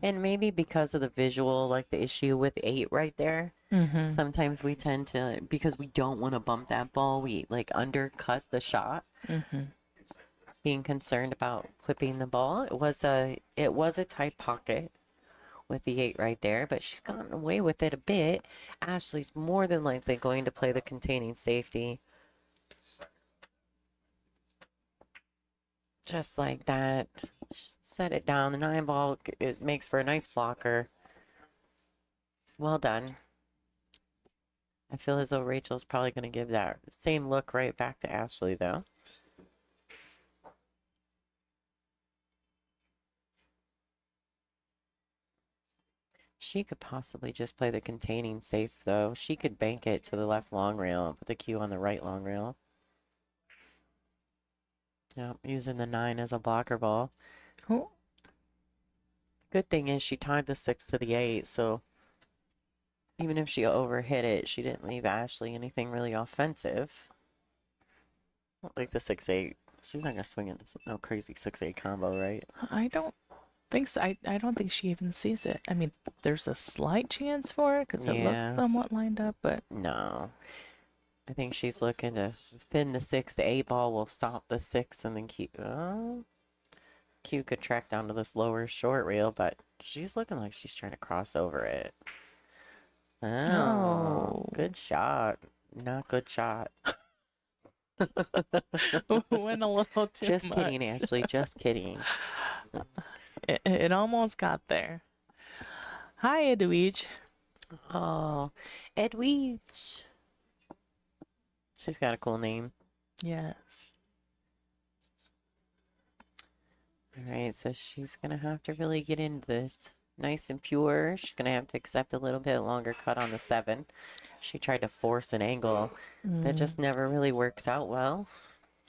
And maybe because of the visual, like the issue with 8 right there, sometimes we tend to, because we don't want to bump that ball, we like undercut the shot. Being concerned about clipping the ball. It was a tight pocket with the 8 right there, but she's gotten away with it a bit. Ashley's more than likely going to play the containing safety. Just like that. Set it down. The 9 ball makes for a nice blocker. Well done. I feel as though Rachel's probably going to give that same look right back to Ashley, though. She could possibly just play the containing safe, though. She could bank it to the left long rail and put the cue on the right long rail. Yep, using the 9 as a blocker ball. Oh, Good thing is she tied the 6 to the 8, so even if she overhit it, she didn't leave Ashley anything really offensive. Not like the 6-8. She's not going to swing it. No crazy 6-8 combo, right? I don't Thinks I don't think she even sees it. I mean, there's a slight chance for it because it looks Yeah. somewhat lined up, but No. I think she's looking to thin the 6. The 8 ball will stop the 6 and then keep. Oh, Q could track down to this lower short reel, but she's looking like she's trying to cross over it. Oh, Oh. good shot. Not good shot. went a little too Just much. kidding, Ashley. Just kidding. It almost got there. Hi, Edwige. Oh, Edwige. She's got a cool name. Yes. All right, so she's going to have to really get into this nice and pure. She's going to have to accept a little bit longer cut on the 7. She tried to force an angle that just never really works out well.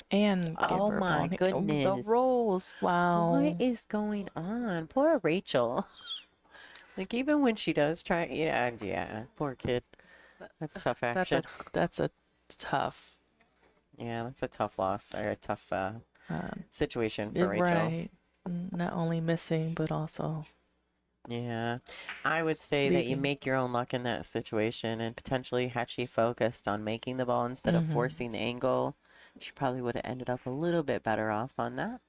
And give Oh her my bony- goodness. the rolls. Wow. What is going on? Poor Rachel. Like, even when she does try, yeah, poor kid. That's tough action. That's a tough Yeah, that's a tough loss or a tough situation for Rachel. right. Not only missing but also Yeah, I would say that you leaving. make your own luck in that situation, and potentially had she focused on making the ball instead of forcing the angle, she probably would have ended up a little bit better off on that.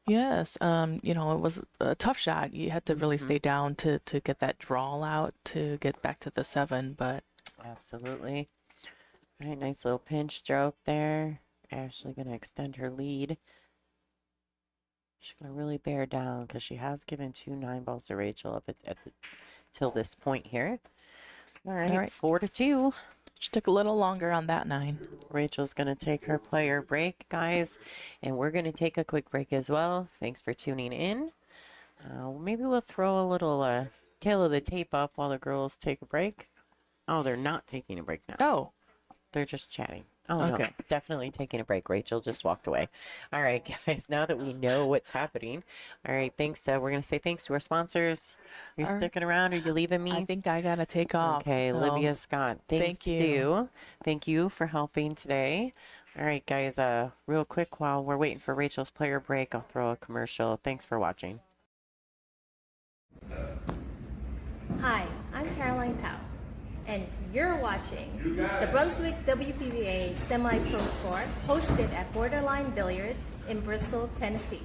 Yes. It was a tough shot. You had to really stay down to get that draw out to get back to the 7, but Absolutely. All right, nice little pinch stroke there. Ashley gonna extend her lead. She's gonna really bear down because she has given 2 9 balls to Rachel up till this point here. All right, 4-2. she took a little longer on that 9. Rachel's gonna take her player break, guys, and we're gonna take a quick break as well. Thanks for tuning in. Maybe we'll throw a little tail of the tape up while the girls take a break. Oh, they're not taking a break now. Oh, They're just chatting. Oh, Okay. no, definitely taking a break. Rachel just walked away. All right, guys, now that we know what's happening, all right, thanks. We're going to say thanks to our sponsors. You're All right. sticking around? Are you leaving me? I think I gotta take off. Okay, so- Olivia Scott, things thank to you. do. Thank you for helping today. All right, guys, real quick, while we're waiting for Rachel's player break, I'll throw a commercial. Thanks for watching. Hi, I'm Caroline Powell, and you're watching the Brunswick WPBA Semi-Pro Tour hosted at Borderline Billiards in Bristol, Tennessee.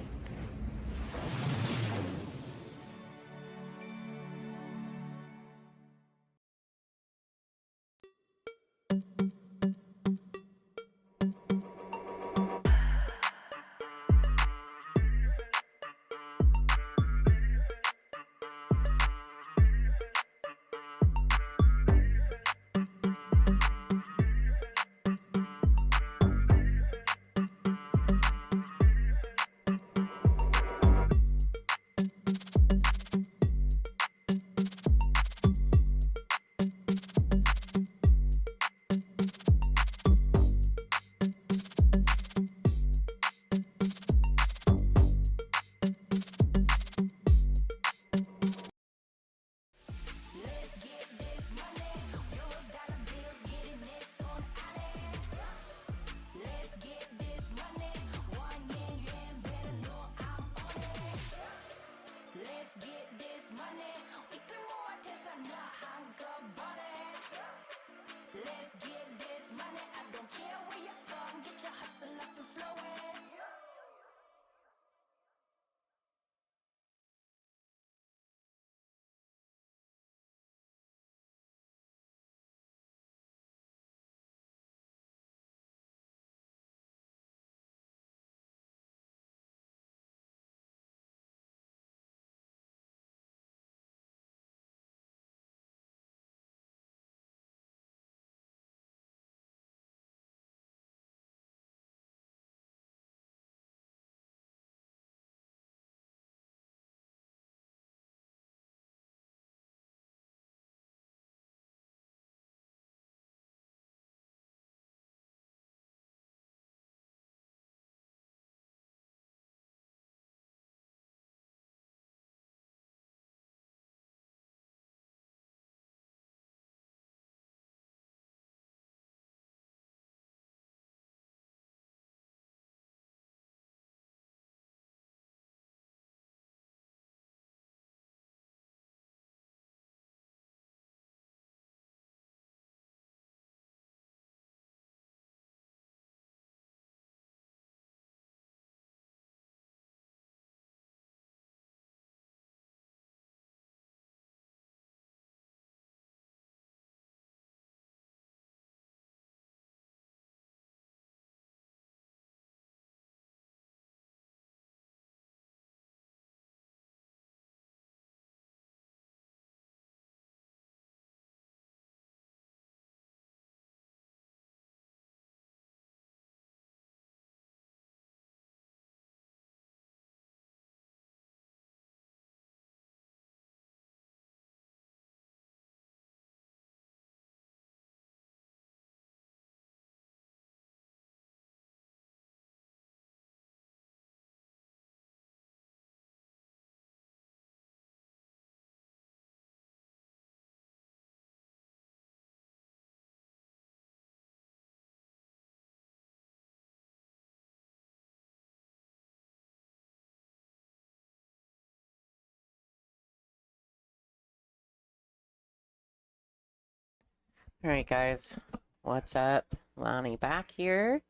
All right, guys. What's up? Lonnie back here.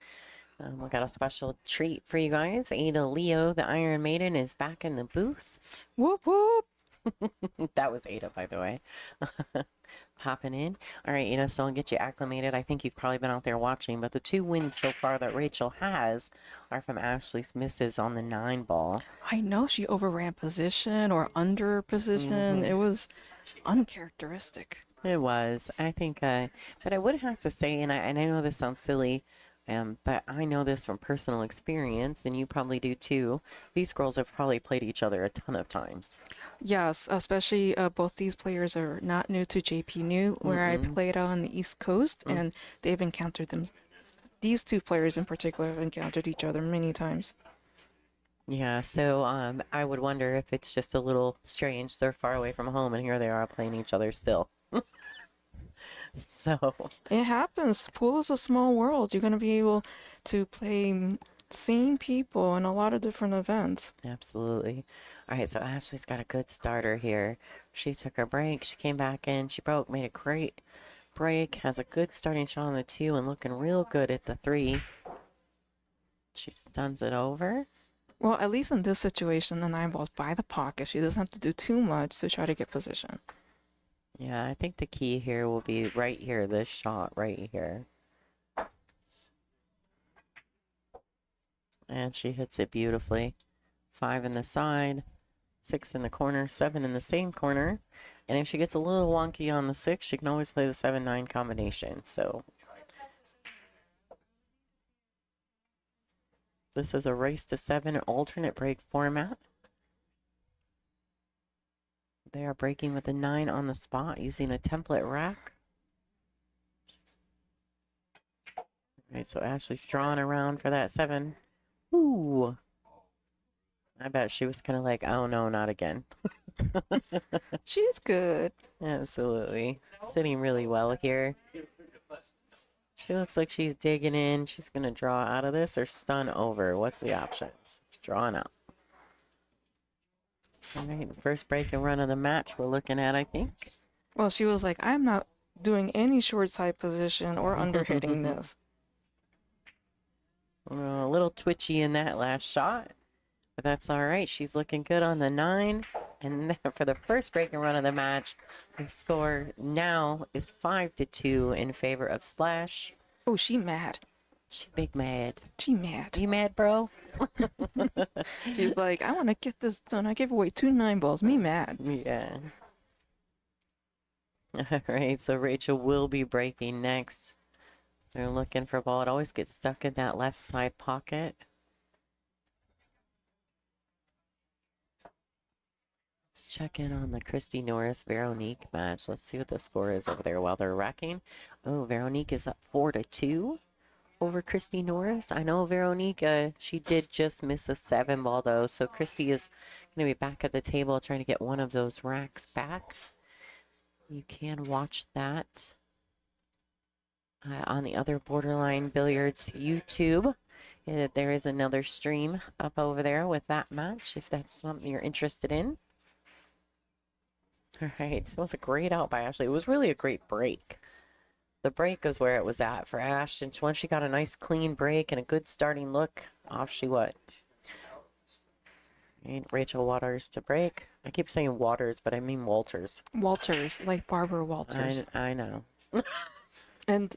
We got a special treat for you guys. Ada Leo, the Iron Maiden, is back in the booth. Whoop whoop. That was Ada, by the way. Popping in. All right, Ada, so I'll get you acclimated. I think you've probably been out there watching, but the 2 wins so far that Rachel has are from Ashley's misses on the 9 ball. I know she overran position or under position. It was uncharacteristic. It was. I think, but I would have to say, and I know this sounds silly, but I know this from personal experience, and you probably do too. These girls have probably played each other a ton of times. Yes, especially both these players are not new to JP New, where I played out on the East Coast, and they've encountered them. These 2 players in particular have encountered each other many times. Yeah, so I would wonder if it's just a little strange. They're far away from home, and here they are playing each other still. So, It happens. Pool is a small world. You're going to be able to play same people in a lot of different events. absolutely. All right, so Ashley's got a good starter here. She took her break. She came back in. She broke, made a great break. Has a good starting shot on the 2 and looking real good at the 3. She stuns it over. Well, at least in this situation, the 9 ball's by the pocket. She doesn't have to do too much to try to get position. Yeah, I think the key here will be right here, this shot right here. And she hits it beautifully. 5 in the side, 6 in the corner, 7 in the same corner. And if she gets a little wonky on the 6, she can always play the 7-9 combination. So this is a race to 7 alternate break format. They are breaking with a 9 on the spot using a template rack. All right, so Ashley's drawing around for that 7. Ooh. I bet she was kind of like, oh no, not again. She's good. Absolutely. Sitting really well here. She looks like she's digging in. She's going to draw out of this or stun over. What's the options? Drawing out. All right, first break and run of the match we're looking at, I think. Well, she was like, I'm not doing any short side position or under hitting this. A little twitchy in that last shot, but that's all right. She's looking good on the 9. And for the first break and run of the match, the score now is 5-2 in favor of Slash. Oh, she mad. She big mad. She mad. You mad, bro? She's like, I want to get this done. I gave away 2 9 balls. Me mad. Yeah. All right, so Rachel will be breaking next. They're looking for a ball. It always gets stuck in that left side pocket. Let's check in on the Christy Norris Veronique match. Let's see what the score is over there while they're racking. Oh, Veronique is up 4-2 over Christy Norris. I know Veronique, she did just miss a 7 ball though, so Christy is going to be back at the table trying to get one of those racks back. You can watch that on the other Borderline Billiards YouTube. There is another stream up over there with that match if that's something you're interested in. All right, so it was a great out by Ashley. It was really a great break. The break is where it was at for Ash, and once she got a nice clean break and a good starting look, off she went. And Rachel Waters to break. I keep saying Waters, but I mean Walters. Walters, like Barbara Walters. I know. And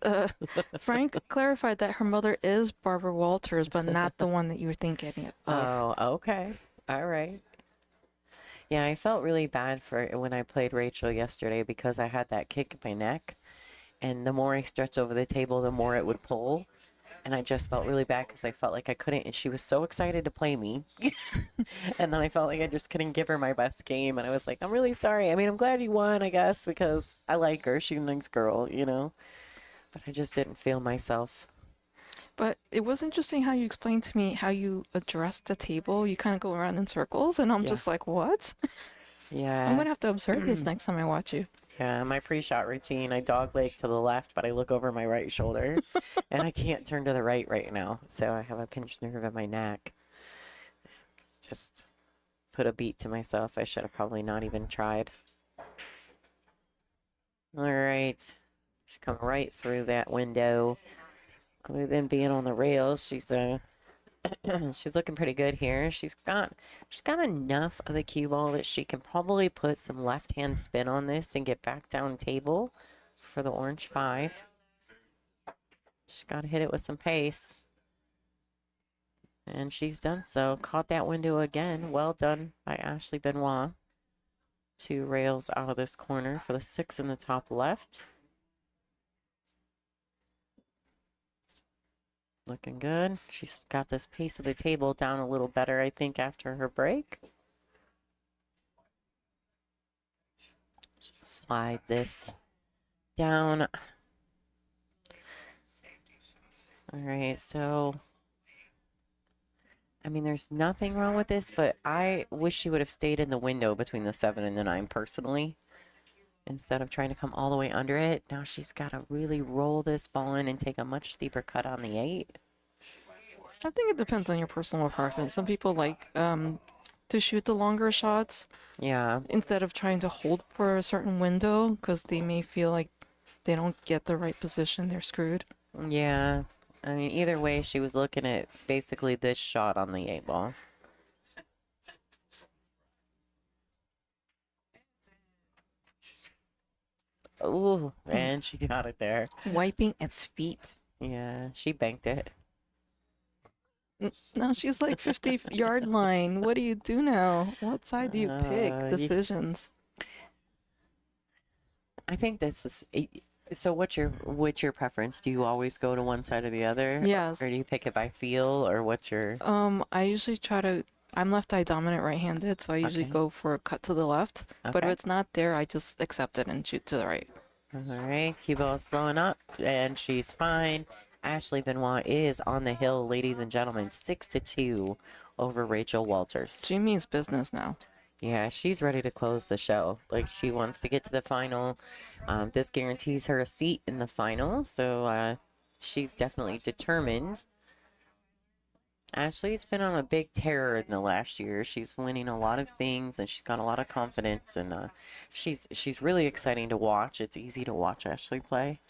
Frank clarified that her mother is Barbara Walters, but not the one that you were thinking of. Oh, okay. All right. Yeah, I felt really bad for when I played Rachel yesterday because I had that kick in my neck. And the more I stretched over the table, the more it would pull. And I just felt really bad because I felt like I couldn't. And she was so excited to play me. And then I felt like I just couldn't give her my best game. And I was like, I'm really sorry. I mean, I'm glad you won, I guess, because I like her. She's a nice girl, you know. But I just didn't feel myself. But it was interesting how you explained to me how you address the table. You kind of go around in circles, and I'm just like, what? Yeah. I'm going to have to observe this next time I watch you. Yeah, my pre-shot routine, I dog leg to the left, but I look over my right shoulder, and I can't turn to the right now. So I have a pinched nerve in my neck. Just put a beat to myself. I should have probably not even tried. All right. She's come right through that window. Other than being on the rails, she's she's looking pretty good here. She's got enough of the cue ball that she can probably put some left-hand spin on this and get back down table for the orange 5. She's got to hit it with some pace. And she's done so. Caught that window again. Well done by Ashley Benoit. 2 rails out of this corner for the 6 in the top left. Looking good. She's got this pace of the table down a little better, I think, after her break. Slide this down. All right, so I mean, there's nothing wrong with this, but I wish she would have stayed in the window between the 7 and the 9 personally, instead of trying to come all the way under it. Now she's got to really roll this ball in and take a much steeper cut on the 8. I think it depends on your personal preference. Some people like to shoot the longer shots Yeah, instead of trying to hold for a certain window because they may feel like they don't get the right position, they're screwed. yeah. I mean, either way, she was looking at basically this shot on the 8 ball. Ooh, and she got it there. Wiping its feet. Yeah, she banked it. No, she's like 50-yard line. What do you do now? What side do you pick? You- Decisions. I think this is. So what's your preference? Do you always go to one side or the other? Yes. Or do you pick it by feel, or what's your? I usually try to. I'm left-eye dominant right-handed, so I usually Okay. go for a cut to the left. But if Okay. it's not there, I just accept it and shoot to the right. All right, cue ball is slowing up, and she's fine. Ashley Benoit is on the hill, ladies and gentlemen, 6-2 over Rachel Walters. She means business now. Yeah, she's ready to close the show. Like, she wants to get to the final. This guarantees her a seat in the final, so she's definitely determined. Ashley's been on a big tear in the last year. She's winning a lot of things, and she's got a lot of confidence, and she's really exciting to watch. It's easy to watch Ashley play.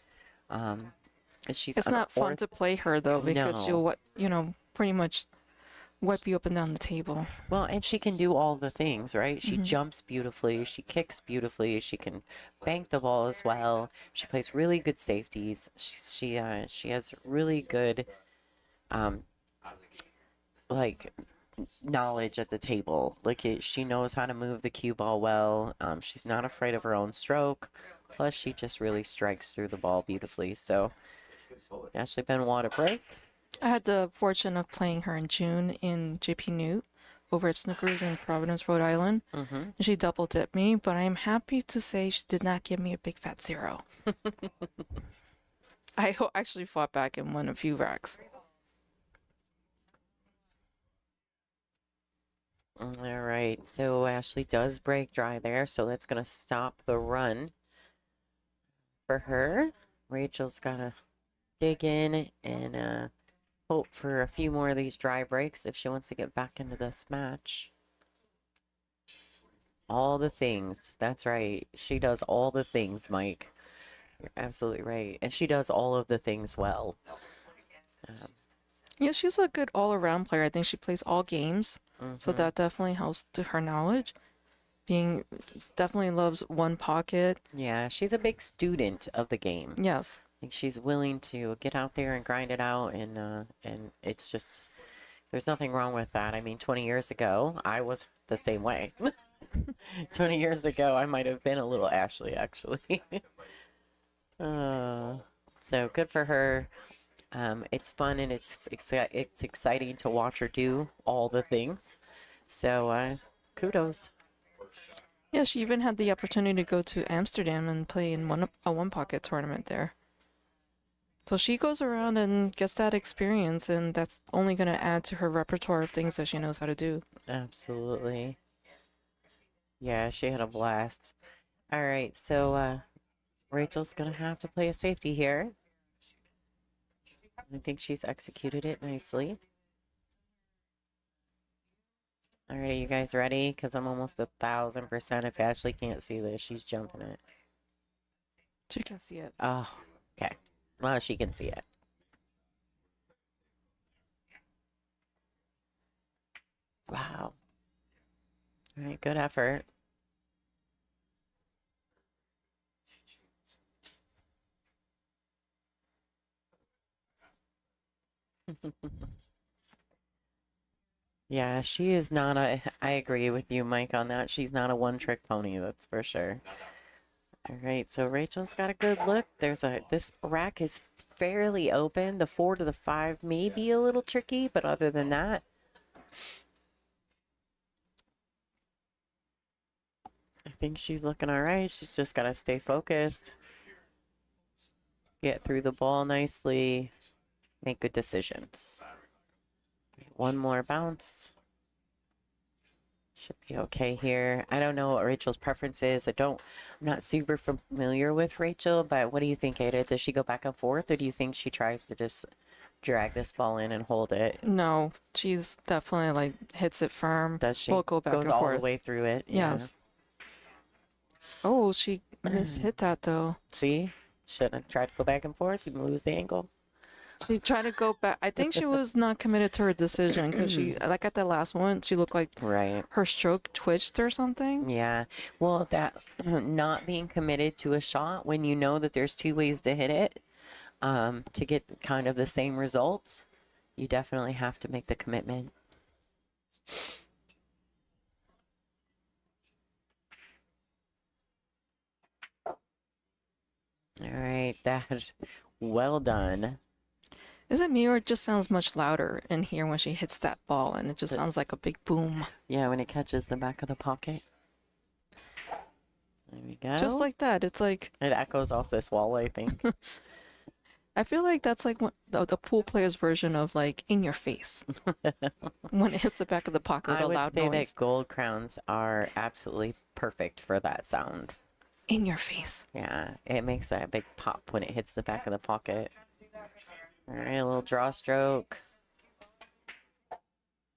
She's It's on not fun to play her though because No. she'll pretty much wipe you up and down the table. Well, and she can do all the things, right? She jumps beautifully, she kicks beautifully, she can bank the ball as well. She plays really good safeties. She has really good like knowledge at the table. Like she knows how to move the cue ball well. She's not afraid of her own stroke. Plus, she just really strikes through the ball beautifully. So, Ashley Benoit a break. I had the fortune of playing her in June in JP Newt over at Snookers in Providence, Rhode Island. And she double dipped me, but I am happy to say she did not give me a big fat 0. I actually fought back and won a few racks. All right, so Ashley does break dry there, so that's going to stop the run for her. Rachel's got to dig in and hope for a few more of these dry breaks if she wants to get back into this match. All the things. That's right. She does all the things, Mike. You're absolutely right. And she does all of the things well. Yeah, she's a good all-around player. I think she plays all games, so that definitely helps to her knowledge. Definitely loves one pocket. Yeah, she's a big student of the game. Yes. Like she's willing to get out there and grind it out, and it's just there's nothing wrong with that. I mean, 20 years ago, I was the same way. 20 years ago, I might have been a little Ashley, actually. So good for her. It's fun and it's exciting to watch her do all the things. So kudos. Yeah, she even had the opportunity to go to Amsterdam and play in a one-pocket tournament there. So she goes around and gets that experience, and that's only going to add to her repertoire of things that she knows how to do. Absolutely. Yeah, she had a blast. All right, so Rachel's gonna have to play a safety here. I think she's executed it nicely. All right, are you guys ready? Because I'm almost 1,000%. If Ashley can't see this, she's jumping it. She can see it. Oh, Well, she can see it. Wow. All right, good effort. Yeah, she is not a, I agree with you, Mike, on that. She's not a one-trick pony, that's for sure. All right, so Rachel's got a good look. This rack is fairly open. The 4 to the 5 may be a little tricky, but other than that, I think she's looking all right. She's just got to stay focused, get through the ball nicely, make good decisions. One more bounce. Should be okay here. I don't know what Rachel's preference is. I'm not super familiar with Rachel, but what do you think, Ada? Does she go back and forth, or do you think she tries to just drag this ball in and hold it? No, she's definitely like hits it firm. Does she? Will go back Goes and all forth. the way through it. Yes. Oh, she hit that though. See? Shouldn't have tried to go back and forth. You lose the angle. She tried to go back. I think she was not committed to her decision because she, like at the last one, she looked like Right. her stroke twitched or something. Yeah. Well, that not being committed to a shot when you know that there's 2 ways to hit it, to get kind of the same results, you definitely have to make the commitment. All right, that well done. Is it me or it just sounds much louder in here when she hits that ball and it just sounds like a big boom? Yeah, when it catches the back of the pocket. There we go. Just like that. It's like, it echoes off this wall, I think. I feel like that's like the pool player's version of like in your face. When it hits the back of the pocket with I a would loud say noise. that gold crowns are absolutely perfect for that sound. In your face. Yeah, it makes that big pop when it hits the back of the pocket. All right, a little draw stroke.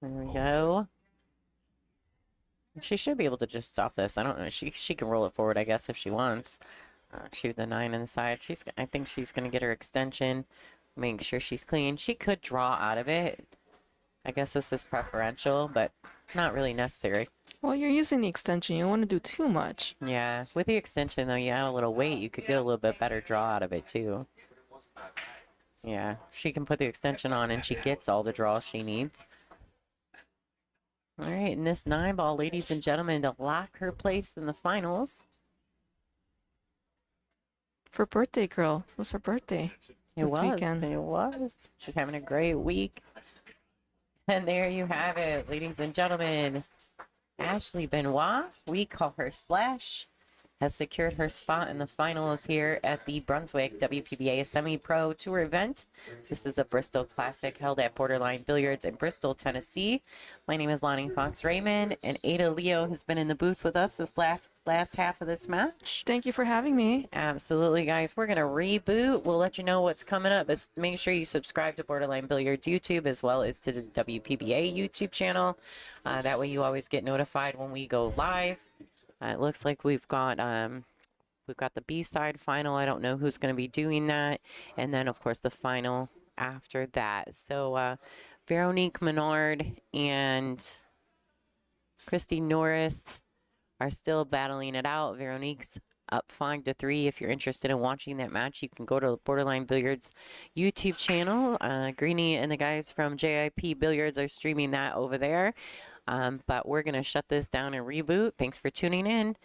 There we go. She should be able to just stop this. I don't know. She can roll it forward, I guess, if she wants. Shoot the 9 inside. I think she's gonna get her extension. Make sure she's clean. She could draw out of it. I guess this is preferential, but not really necessary. Well, you're using the extension. You don't want to do too much. Yeah, with the extension though, you add a little weight, you could get a little bit better draw out of it too. Yeah, she can put the extension on and she gets all the draws she needs. All right, and this 9 ball, ladies and gentlemen, to lock her place in the finals. For birthday girl. It was her birthday. It this was. weekend. It was. She's having a great week. And there you have it, ladies and gentlemen. Ashley Benoit, we call her Slash, has secured her spot in the finals here at the Brunswick WPBA Semi-Pro Tour event. This is a Bristol Classic held at Borderline Billiards in Bristol, Tennessee. My name is Lonnie Fox Raymond, and Ada Leo has been in the booth with us this last half of this match. Thank you for having me. Absolutely, guys. We're going to reboot. We'll let you know what's coming up. But make sure you subscribe to Borderline Billiards YouTube as well as to the WPBA YouTube channel. That way you always get notified when we go live. It looks like we've got the B-side final. I don't know who's going to be doing that. And then, of course, the final after that. So Veronique Menard and Christy Norris are still battling it out. Veronique's up 5-3. If you're interested in watching that match, you can go to the Borderline Billiards YouTube channel. Greenie and the guys from JIP Billiards are streaming that over there. But we're going to shut this down and reboot. Thanks for tuning in.